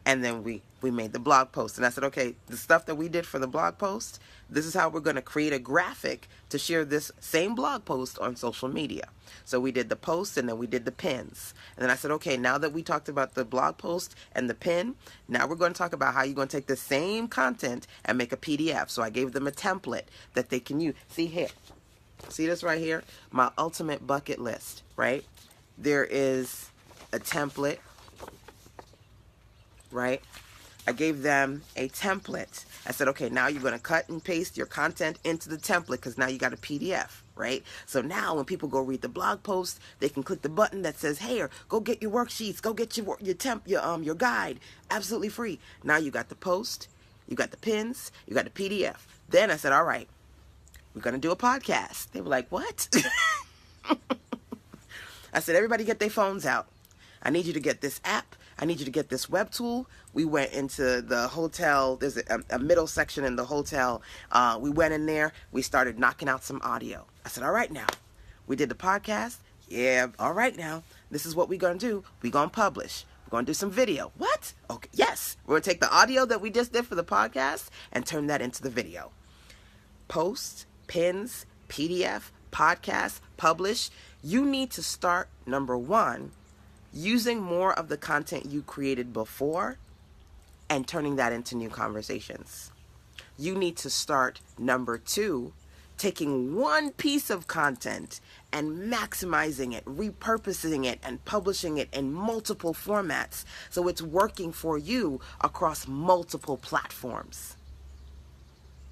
And then we made the blog post, and I said, okay, the stuff that we did for the blog post, this is how we're going to create a graphic to share this same blog post on social media. So we did the post, and then we did the pins. And then I said, okay, now that we talked about the blog post and the pin, now we're going to talk about how you're going to take the same content and make a PDF. So I gave them a template that they can use. See here. See this right here? My ultimate bucket list, right? There is a template, right? I gave them a template. I said, okay, now you're going to cut and paste your content into the template because now you got a PDF, right? So now when people go read the blog post, they can click the button that says, hey, or go get your worksheets, go get your guide, absolutely free. Now you got the post, you got the pins, you got the PDF. Then I said, all right, we're going to do a podcast. They were like, what? I said, everybody get their phones out. I need you to get this app. I need you to get this web tool. We went into the hotel. There's a middle section in the hotel. We went in there. We started knocking out some audio. I said, all right now. We did the podcast. Yeah, all right now. This is what we're going to do. We're going to publish. We're going to do some video. What? Okay, yes. We're going to take the audio that we just did for the podcast and turn that into the video. Post, pins, PDF, podcast, publish. You need to start, number 1, using more of the content you created before and turning that into new conversations. You need to start, number 2, taking one piece of content and maximizing it, repurposing it, and publishing it in multiple formats so it's working for you across multiple platforms.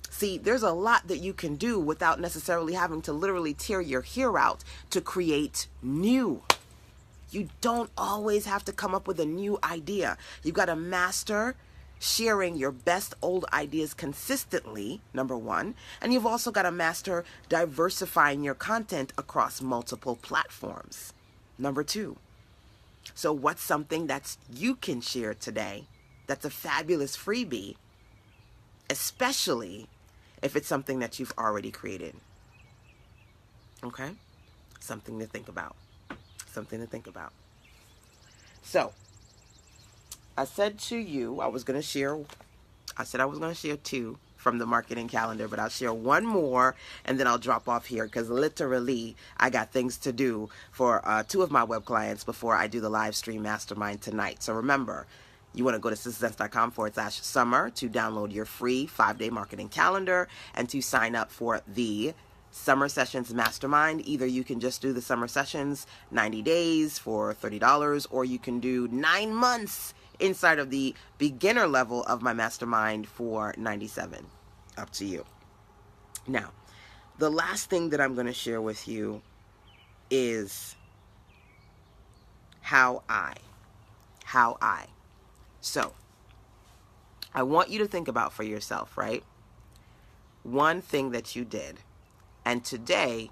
See, there's a lot that you can do without necessarily having to literally tear your hair out to create new. You don't always have to come up with a new idea. You've got to master sharing your best old ideas consistently, number 1. And you've also got to master diversifying your content across multiple platforms, number 2. So what's something that you can share today that's a fabulous freebie, especially if it's something that you've already created? Okay? Something to think about. Something to think about. So, I said to you I was going to share 2 from the marketing calendar, but I'll share one more and then I'll drop off here because literally I got things to do for 2 of my web clients before I do the live stream mastermind tonight. So remember, you want to go to sistersense.com/summer to download your free 5-day marketing calendar and to sign up for the Summer Sessions Mastermind. Either you can just do the Summer Sessions 90 days for $30, or you can do 9 months inside of the beginner level of my mastermind for $97. Up to you. Now, the last thing that I'm going to share with you is how I. So, I want you to think about for yourself, right? One thing that you did. And today,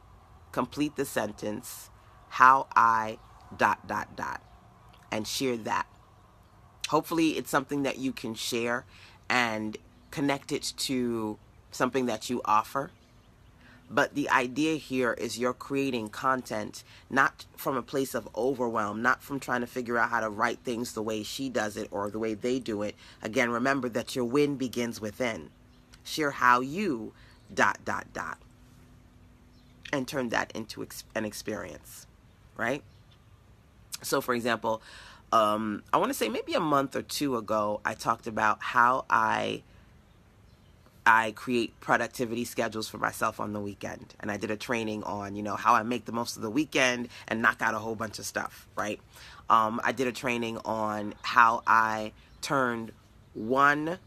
complete the sentence, how I ... and share that. Hopefully it's something that you can share and connect it to something that you offer. But the idea here is you're creating content not from a place of overwhelm, not from trying to figure out how to write things the way she does it or the way they do it. Again, remember that your win begins within. Share how you ... and turn that into an experience, right? So, for example, I want to say maybe a month or two ago, I talked about how I create productivity schedules for myself on the weekend. And I did a training on, how I make the most of the weekend and knock out a whole bunch of stuff, right? I did a training on how I turned one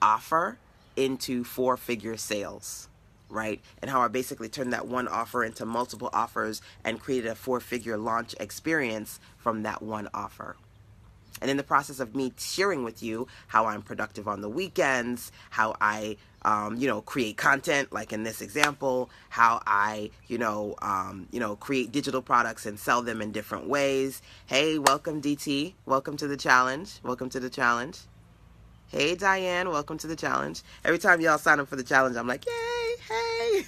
offer into 4-figure sales, right? And how I basically turned that one offer into multiple offers and created a 4-figure launch experience from that one offer. And in the process of me sharing with you how I'm productive on the weekends, how I, create content, like in this example, how I, create digital products and sell them in different ways. Hey, welcome DT. Welcome to the challenge. Welcome to the challenge. Hey, Diane. Welcome to the challenge. Every time y'all sign up for the challenge, I'm like, yay, hey.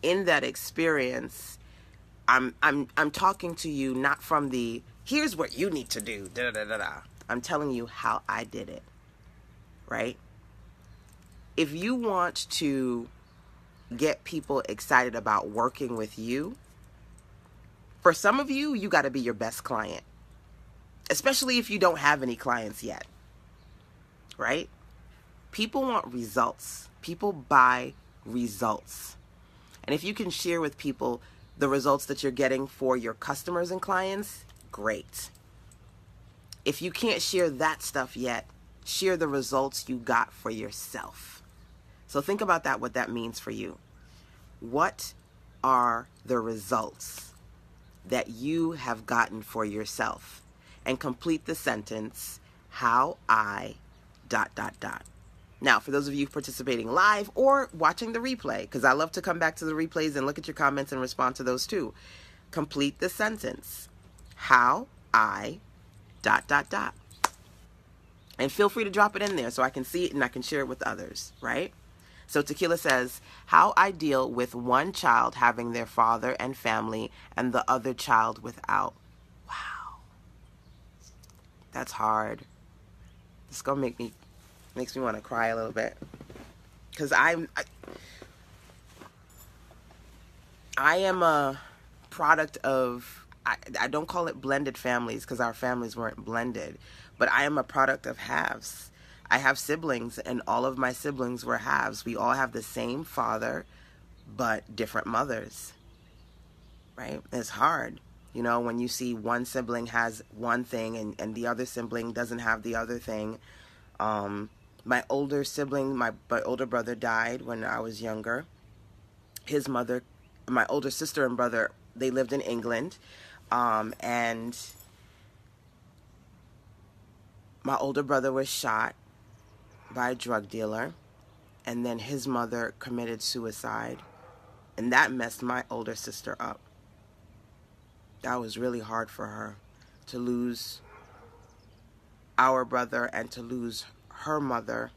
In that experience, I'm talking to you not from the here's what you need to do. Da, da, da, da. I'm telling you how I did it. Right? If you want to get people excited about working with you, for some of you, you got to be your best client. Especially if you don't have any clients yet. Right? People want results. People buy results. And if you can share with people the results that you're getting for your customers and clients, great. If you can't share that stuff yet, share the results you got for yourself. So think about that, what that means for you. What are the results that you have gotten for yourself? And complete the sentence, how I ... Now, for those of you participating live or watching the replay, because I love to come back to the replays and look at your comments and respond to those too. Complete the sentence. How I ... And feel free to drop it in there so I can see it and I can share it with others, right? So Tequila says, how I deal with one child having their father and family and the other child without. Wow. That's hard. It's going to makes me want to cry a little bit. Because I am a product of, I don't call it blended families because our families weren't blended, but I am a product of halves. I have siblings and all of my siblings were halves. We all have the same father, but different mothers, right? It's hard. When you see one sibling has one thing and the other sibling doesn't have the other thing. My older sibling, my older brother died when I was younger. His mother, my older sister and brother, they lived in England. And my older brother was shot by a drug dealer. And then his mother committed suicide. And that messed my older sister up. That was really hard for her to lose our brother and to lose her mother.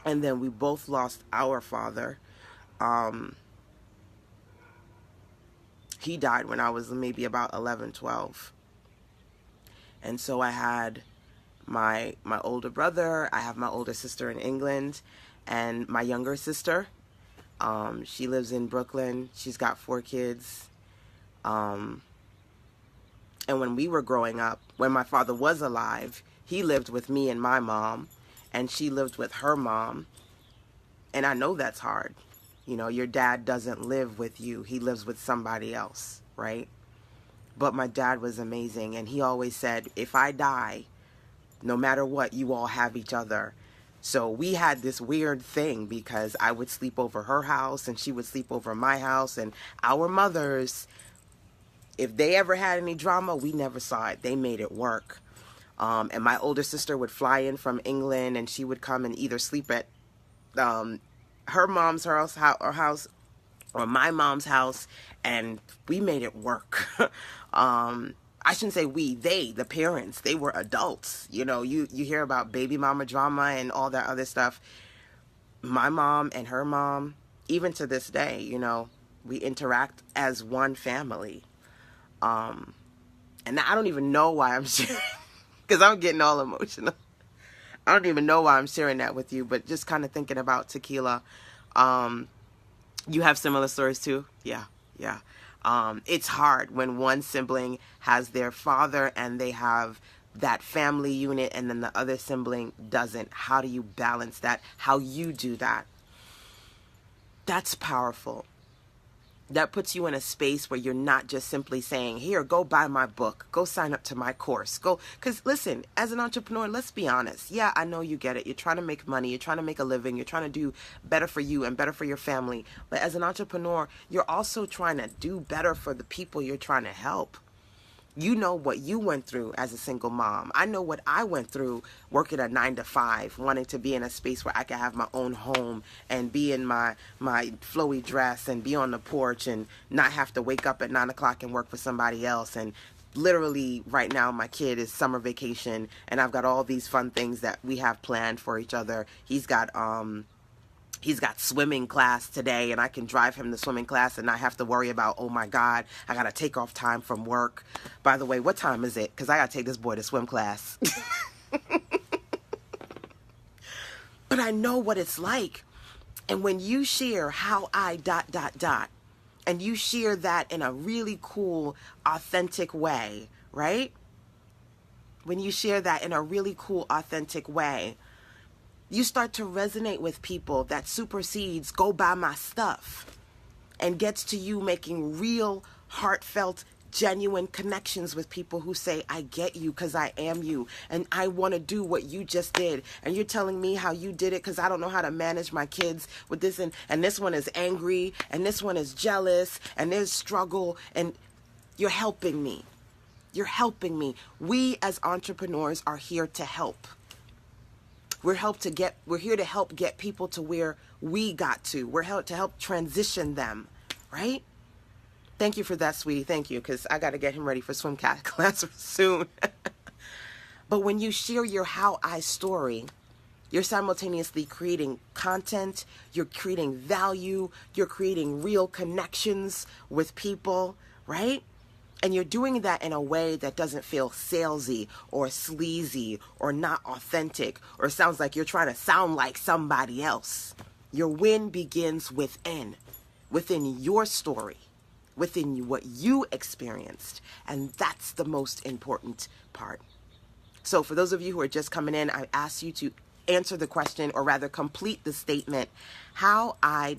And then we both lost our father. He died when I was maybe about 11, 12. And so I had my older brother, I have my older sister in England, and my younger sister. She lives in Brooklyn. She's got 4 kids. And when we were growing up, when my father was alive, he lived with me and my mom, and she lived with her mom. And I know that's hard. Your dad doesn't live with you. He lives with somebody else, right? But my dad was amazing, and he always said, if I die, no matter what, you all have each other. So we had this weird thing because I would sleep over her house, and she would sleep over my house, and our mothers, if they ever had any drama, we never saw it. They made it work. And my older sister would fly in from England, and she would come and either sleep at her mom's house or my mom's house, and we made it work. I shouldn't say we, the parents, they were adults. You hear about baby mama drama and all that other stuff. My mom and her mom, even to this day, we interact as one family. And I don't even know why I'm sharing, because I'm getting all emotional. I don't even know why I'm sharing that with you, but just kind of thinking about Tequila. You have similar stories too? Yeah. It's hard when one sibling has their father and they have that family unit and then the other sibling doesn't. How do you balance that? How you do that? That's powerful. That puts you in a space where you're not just simply saying, here, go buy my book, go sign up to my course, go. Because listen, as an entrepreneur, let's be honest. Yeah, I know you get it. You're trying to make money. You're trying to make a living. You're trying to do better for you and better for your family. But as an entrepreneur, you're also trying to do better for the people you're trying to help. You know what you went through as a single mom. I know what I went through working a 9 to 5, wanting to be in a space where I could have my own home and be in my flowy dress and be on the porch and not have to wake up at 9 o'clock and work for somebody else. And literally right now my kid is summer vacation and I've got all these fun things that we have planned for each other. He's got swimming class today and I can drive him to swimming class and not have to worry about, oh my God, I got to take off time from work. By the way, what time is it? Because I got to take this boy to swim class. But I know what it's like. And when you share how I ... and you share that in a really cool, authentic way, right? When you share that in a really cool, authentic way, you start to resonate with people that supersedes go buy my stuff and gets to you making real, heartfelt, genuine connections with people who say, I get you because I am you and I want to do what you just did. And you're telling me how you did it because I don't know how to manage my kids with this. And this one is angry and this one is jealous and there's struggle and you're helping me. You're helping me. We as entrepreneurs are here to help. We're here to help get people to where we got to. We're here to help transition them, right? Thank you for that, sweetie. Thank you, because I got to get him ready for swim class soon. But when you share your how I story, you're simultaneously creating content, you're creating value, you're creating real connections with people, right? And you're doing that in a way that doesn't feel salesy or sleazy or not authentic or sounds like you're trying to sound like somebody else. Your win begins within your story, within what you experienced. And that's the most important part. So for those of you who are just coming in, I ask you to answer the question, or rather complete the statement, how I ...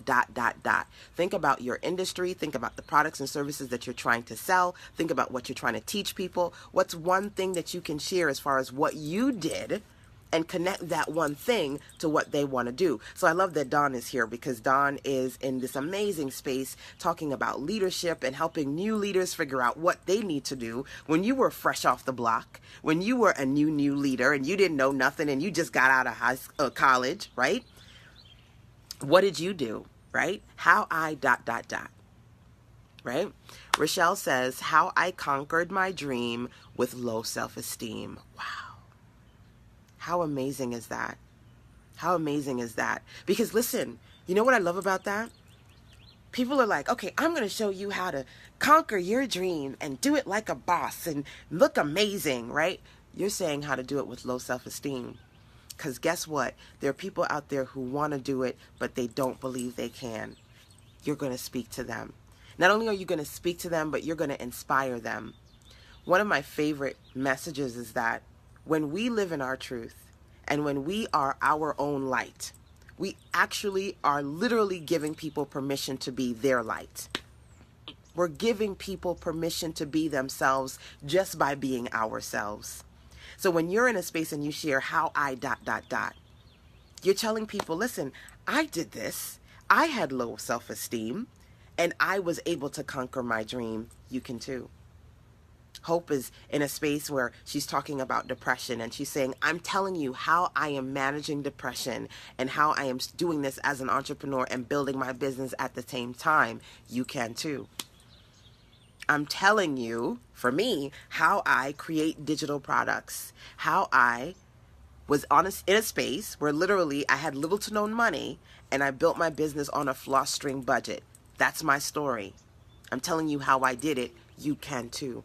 Think about your industry. Think about the products and services that you're trying to sell. Think about what you're trying to teach people. What's one thing that you can share as far as what you did and connect that one thing to what they want to do. So I love that Dawn is here because Dawn is in this amazing space talking about leadership and helping new leaders figure out what they need to do. When you were fresh off the block, when you were a new leader and you didn't know nothing and you just got out of college, right? What did you do, right? How I ... right? Rochelle says, how I conquered my dream with low self-esteem. Wow. How amazing is that? How amazing is that? Because listen, you know what I love about that? People are like, okay, I'm going to show you how to conquer your dream and do it like a boss and look amazing, right? You're saying how to do it with low self-esteem. Because guess what? There are people out there who want to do it, but they don't believe they can. You're going to speak to them. Not only are you going to speak to them, but you're going to inspire them. One of my favorite messages is that when we live in our truth and when we are our own light, we actually are literally giving people permission to be their light. We're giving people permission to be themselves just by being ourselves. So when you're in a space and you share how I ... you're telling people, listen, I did this. I had low self-esteem and I was able to conquer my dream. You can too. Hope is in a space where she's talking about depression and she's saying, I'm telling you how I am managing depression and how I am doing this as an entrepreneur and building my business at the same time. You can too. I'm telling you, for me, how I create digital products, how I was in a space where literally I had little to no money and I built my business on a floss string budget. That's my story. I'm telling you how I did it. You can too.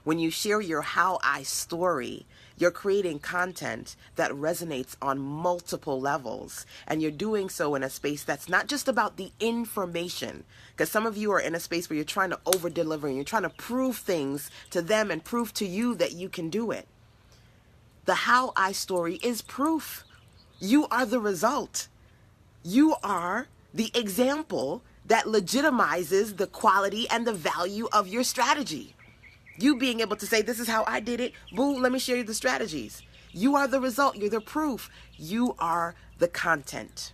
When you share your how I story, You're creating content that resonates on multiple levels. And you're doing so in a space that's not just about the information. Because some of you are in a space where you're trying to over deliver and you're trying to prove things to them and prove to you that you can do it. The how I story is proof. You are the result. You are the example that legitimizes the quality and the value of your strategy. You being able to say, this is how I did it. Boo, let me share you the strategies. You are the result. You're the proof. You are the content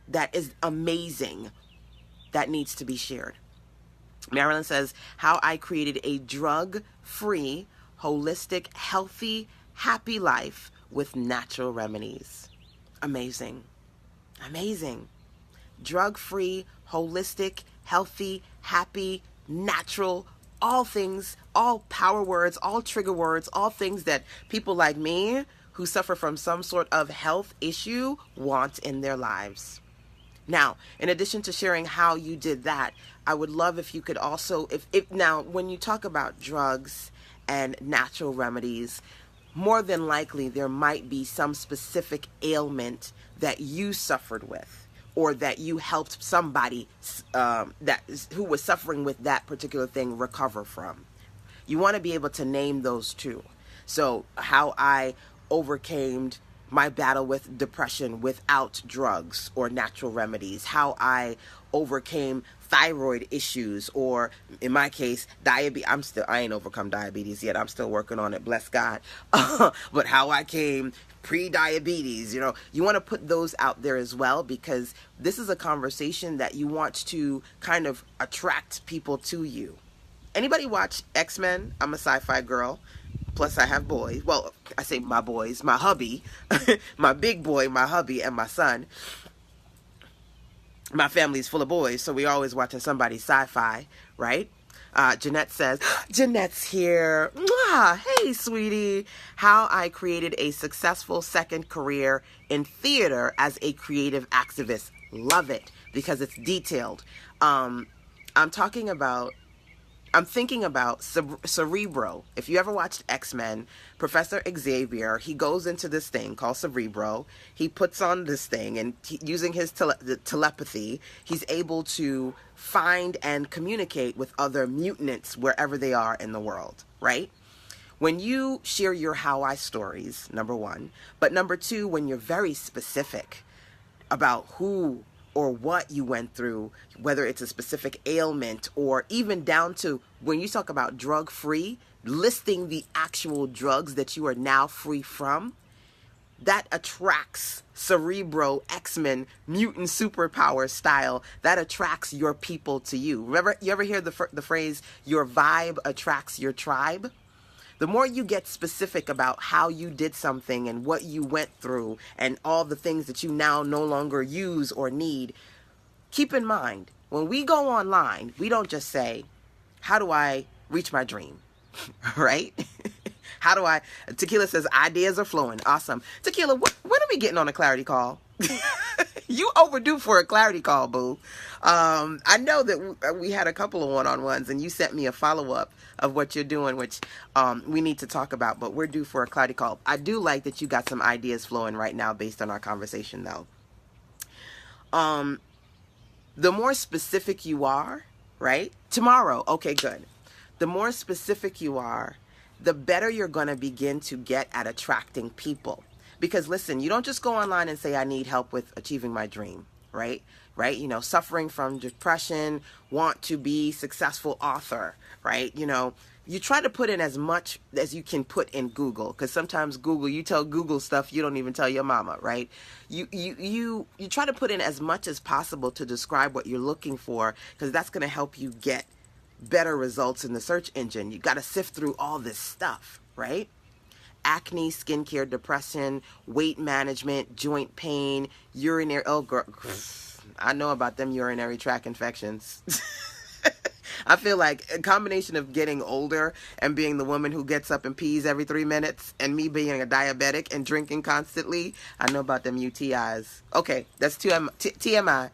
that is amazing that needs to be shared. Marilyn says, how I created a drug-free, holistic, healthy, happy life with natural remedies. Amazing. Amazing. Drug-free, holistic, healthy, happy, natural, all things, all power words, all trigger words, all things that people like me who suffer from some sort of health issue want in their lives. Now, in addition to sharing how you did that, I would love if you could also, if now, when you talk about drugs and natural remedies, more than likely there might be some specific ailment that you suffered with, or that you helped somebody who was suffering with that particular thing recover from. You want to be able to name those too. So how I overcame my battle with depression without drugs or natural remedies, how I overcame thyroid issues, or in my case, diabetes. I ain't overcome diabetes yet. I'm still working on it, bless God. But how I came pre-diabetes, you want to put those out there as well, because this is a conversation that you want to kind of attract people to you. Anybody watch X-Men? I'm a sci-fi girl. Plus I have boys. Well, I say my boys, my hubby, my big boy, my hubby, and my son. My family's full of boys, so we're always watching somebody's sci-fi, right? Jeanette says, Jeanette's here. Mwah! Hey, sweetie. How I created a successful second career in theater as a creative activist. Love it, because it's detailed. I'm thinking about Cerebro. If you ever watched X-Men, Professor Xavier, he goes into this thing called Cerebro. He puts on this thing, and using his telepathy, he's able to find and communicate with other mutants wherever they are in the world, right? When you share your how I stories, number one, but number two, when you're very specific about who or what you went through, whether it's a specific ailment, or even down to when you talk about drug-free, listing the actual drugs that you are now free from, that attracts Cerebro, X-Men, mutant superpower style. That attracts your people to you. Remember, you ever hear the phrase, your vibe attracts your tribe? The more you get specific about how you did something and what you went through and all the things that you now no longer use or need, keep in mind, when we go online, we don't just say, how do I reach my dream? Right? How do I... Tequila says, ideas are flowing. Awesome. Tequila, when are we getting on a clarity call? You overdue for a clarity call, boo. I know that we had a couple of one-on-ones, and you sent me a follow-up of what you're doing, which we need to talk about, but we're due for a clarity call. I do like that you got some ideas flowing right now based on our conversation, though. The more specific you are, right? Tomorrow, okay, good. The more specific you are, the better you're going to begin to get at attracting people. Because listen, you don't just go online and say, I need help with achieving my dream, right? Right? Suffering from depression, want to be successful author, right? You try to put in as much as you can put in Google, because sometimes Google, you tell Google stuff you don't even tell your mama, right? You try to put in as much as possible to describe what you're looking for, because that's going to help you get better results in the search engine. You got to sift through all this stuff, right? Acne, skincare, depression, weight management, joint pain, urinary... Oh, girl, I know about them urinary tract infections. I feel like a combination of getting older and being the woman who gets up and pees every 3 minutes, and me being a diabetic and drinking constantly, I know about them UTIs. Okay, that's TMI.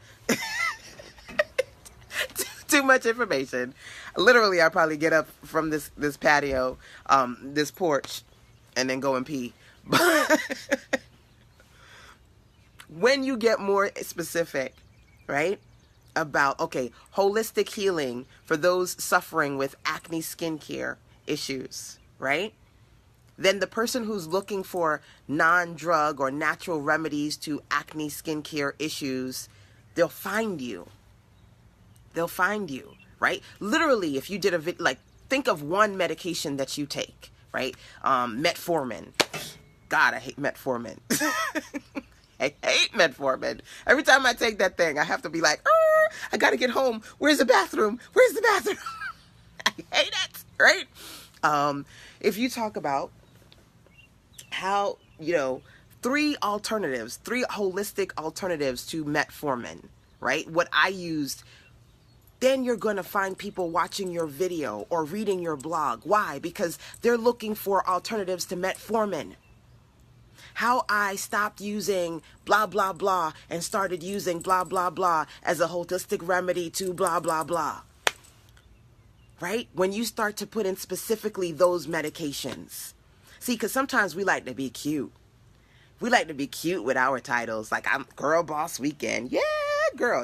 Too much information. Literally, I probably get up from this patio, this porch, and then go and pee. But when you get more specific, right, about, okay, holistic healing for those suffering with acne skincare issues, right? Then the person who's looking for non-drug or natural remedies to acne skincare issues, they'll find you. They'll find you, right? Literally, if you did like, think of one medication that you take, right? Metformin. God, I hate metformin. I hate metformin. Every time I take that thing, I have to be like, I gotta get home. Where's the bathroom? Where's the bathroom? I hate it, right? If you talk about how, three holistic alternatives to metformin, right? What I used, then you're going to find people watching your video or reading your blog. Why? Because they're looking for alternatives to metformin. How I stopped using blah, blah, blah and started using blah, blah, blah as a holistic remedy to blah, blah, blah. Right? When you start to put in specifically those medications. See, because sometimes we like to be cute. We like to be cute with our titles. Like, I'm Girl Boss Weekend. Yeah, girl.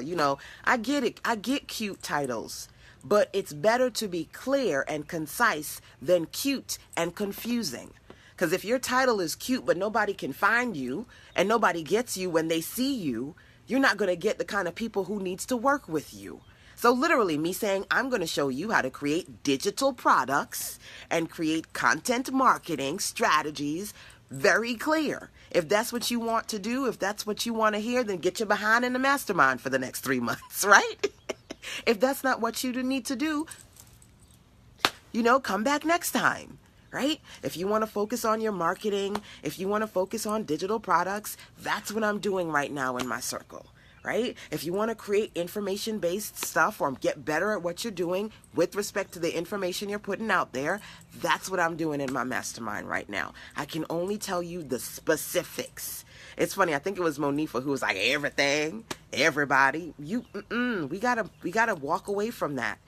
I get it. I get cute titles. But it's better to be clear and concise than cute and confusing. Because if your title is cute, but nobody can find you and nobody gets you when they see you, you're not going to get the kind of people who needs to work with you. So literally me saying, I'm going to show you how to create digital products and create content marketing strategies, very clear. If that's what you want to do, if that's what you want to hear, then get your behind in the mastermind for the next 3 months, right? If that's not what you need to do, come back next time. Right? If you want to focus on your marketing, if you want to focus on digital products, that's what I'm doing right now in my circle. Right? If you want to create information-based stuff or get better at what you're doing with respect to the information you're putting out there, that's what I'm doing in my mastermind right now. I can only tell you the specifics. It's funny, I think it was Monifa who was like, everything, everybody. We gotta walk away from that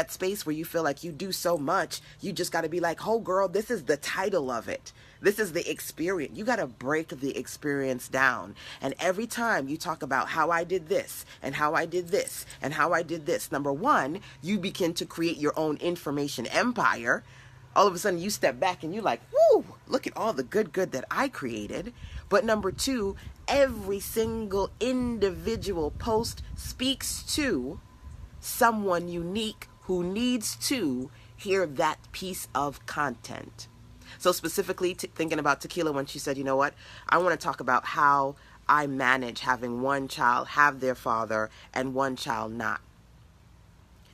space where you feel like you do so much. You just gotta be like, oh girl, this is the title of it. This is the experience. You gotta break the experience down. And every time you talk about how I did this and how I did this and how I did this, number one, you begin to create your own information empire. All of a sudden you step back and you're like, whoo, look at all the good that I created. But number two, every single individual post speaks to someone unique who needs to hear that piece of content. So specifically thinking about Tequila when she said, you know what, I want to talk about how I manage having one child have their father and one child not.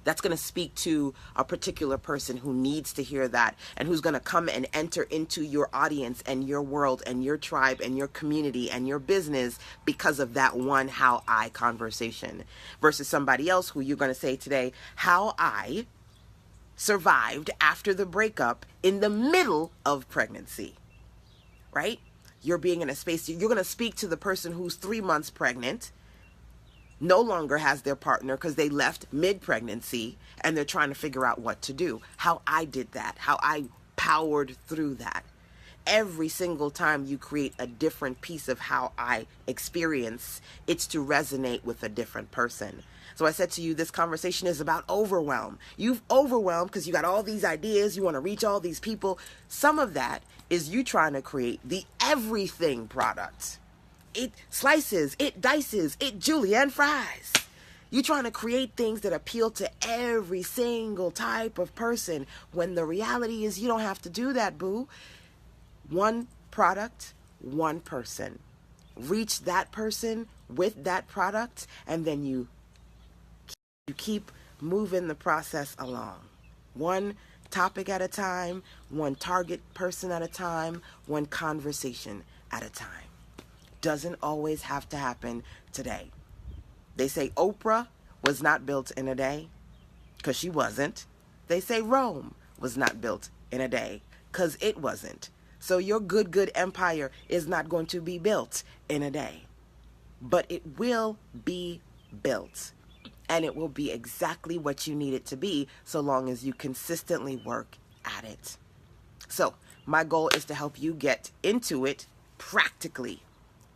That's going to speak to a particular person who needs to hear that and who's going to come and enter into your audience and your world and your tribe and your community and your business because of that one how I conversation versus somebody else who you're going to say today, how I survived after the breakup in the middle of pregnancy, right? You're being in a space, you're going to speak to the person who's 3 months pregnant, no longer has their partner because they left mid-pregnancy and they're trying to figure out what to do. How I did that, how I powered through that. Every single time you create a different piece of how I experience, it's to resonate with a different person. So I said to you, this conversation is about overwhelm. You've overwhelmed because you got all these ideas, you want to reach all these people. Some of that is you trying to create the everything product. It slices, it dices, it julienne fries. You're trying to create things that appeal to every single type of person when the reality is you don't have to do that, boo. One product, one person. Reach that person with that product, and then you keep moving the process along. One topic at a time, one target person at a time, one conversation at a time. Doesn't always have to happen today. They say Oprah was not built in a day, because she wasn't. They say Rome was not built in a day, because it wasn't. So your good empire is not going to be built in a day. But it will be built. And it will be exactly what you need it to be, so long as you consistently work at it. So, My goal is to help you get into it practically,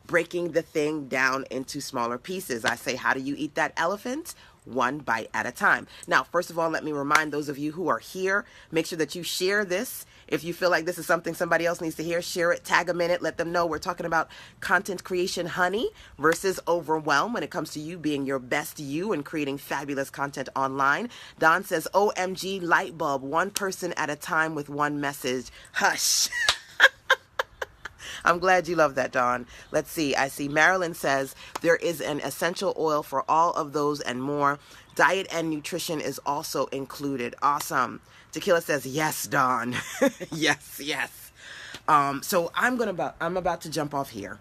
breaking the thing down into smaller pieces. I say, how do you eat that elephant? One bite at a time. Now, first of all, let me remind those of you who are here, make sure that you share this. If you feel like this is something somebody else needs to hear, share it, tag them in it, let them know. We're talking about content creation honey versus overwhelm when it comes to you being your best you and creating fabulous content online. Don says, OMG light bulb, one person at a time with one message. Hush. I'm glad you love that, Dawn. Let's see. I see Marilyn says there is an essential oil for all of those and more. Diet and nutrition is also included. Awesome. Tequila says, yes, Dawn. Yes, yes. So I'm about to jump off here,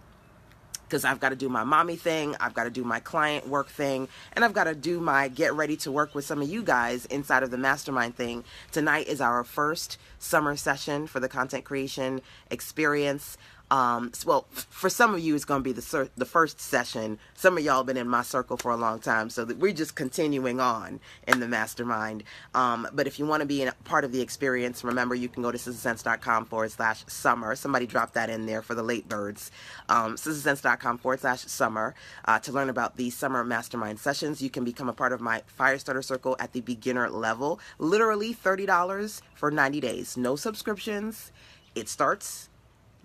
because I've got to do my mommy thing, I've got to do my client work thing, and I've got to do my get ready to work with some of you guys inside of the mastermind thing. Tonight is our first summer session for the content creation experience. Well, for some of you, it's going to be the first session. Some of y'all have been in my circle for a long time, so that we're just continuing on in the mastermind. But if you want to be a part of the experience, remember you can go to sistersense.com/summer. Somebody dropped that in there for the late birds. sistersense.com/summer to learn about the summer mastermind sessions. You can become a part of my Firestarter Circle at the beginner level. Literally $30 for 90 days. No subscriptions. It starts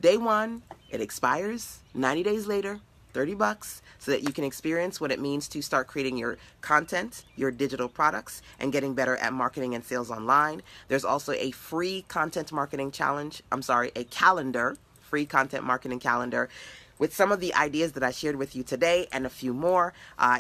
day one, it expires 90 days later, $30, so that you can experience what it means to start creating your content, your digital products, and getting better at marketing and sales online. There's also a free content marketing challenge. A calendar, free content marketing calendar with some of the ideas that I shared with you today and a few more.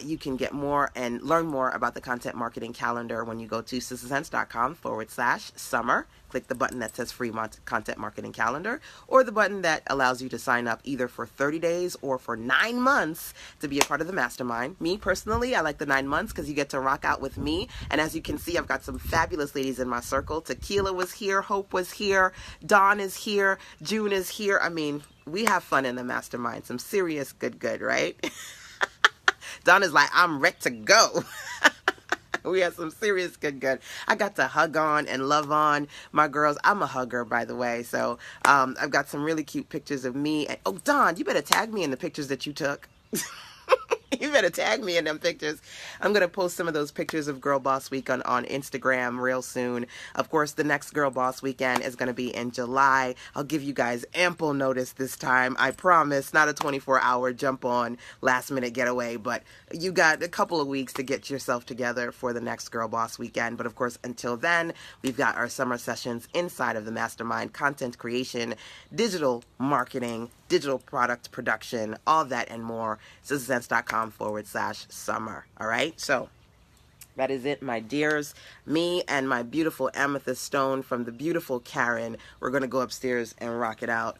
You can get more and learn more about the content marketing calendar when you go to sistersense.com/summer. Click the button that says free content marketing calendar, or the button that allows you to sign up either for 30 days or for 9 months to be a part of the mastermind. Me personally, I like the 9 months because you get to rock out with me. And as you can see, I've got some fabulous ladies in my circle. Tequila was here, Hope was here, Dawn is here, June is here. I mean, we have fun in the mastermind. Some serious good, right? Dawn is like, I'm ready to go. We had some serious good. I got to hug on and love on my girls. I'm a hugger, by the way. So I've got some really cute pictures of me. And, oh, Dawn, you better tag me in the pictures that you took. You better tag me in them pictures. I'm going to post some of those pictures of Girl Boss Week on Instagram real soon. Of course, the next Girl Boss Weekend is going to be in July. I'll give you guys ample notice this time. I promise. Not a 24-hour jump on last minute getaway, but you got a couple of weeks to get yourself together for the next Girl Boss Weekend. But of course, until then, we've got our summer sessions inside of the mastermind: content creation, digital marketing, digital product production, all that and more. sistersense.com/summer. All right. So that is it, my dears. Me and my beautiful amethyst stone from the beautiful Karen. We're going to go upstairs and rock it out.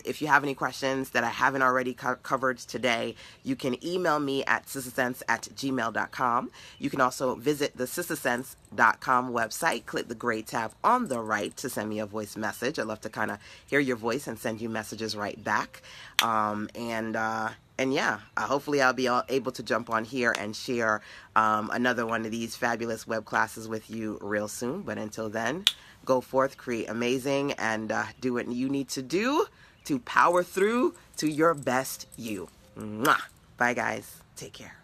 If you have any questions that I haven't already covered today, you can email me at sistersense@gmail.com. You can also visit the sistersense.com website. Click the gray tab on the right to send me a voice message. I'd love to kind of hear your voice and send you messages right back. And yeah, hopefully I'll be able to jump on here and share another one of these fabulous web classes with you real soon. But until then, go forth, create amazing, and do what you need to do to power through to your best you. Mwah. Bye, guys. Take care.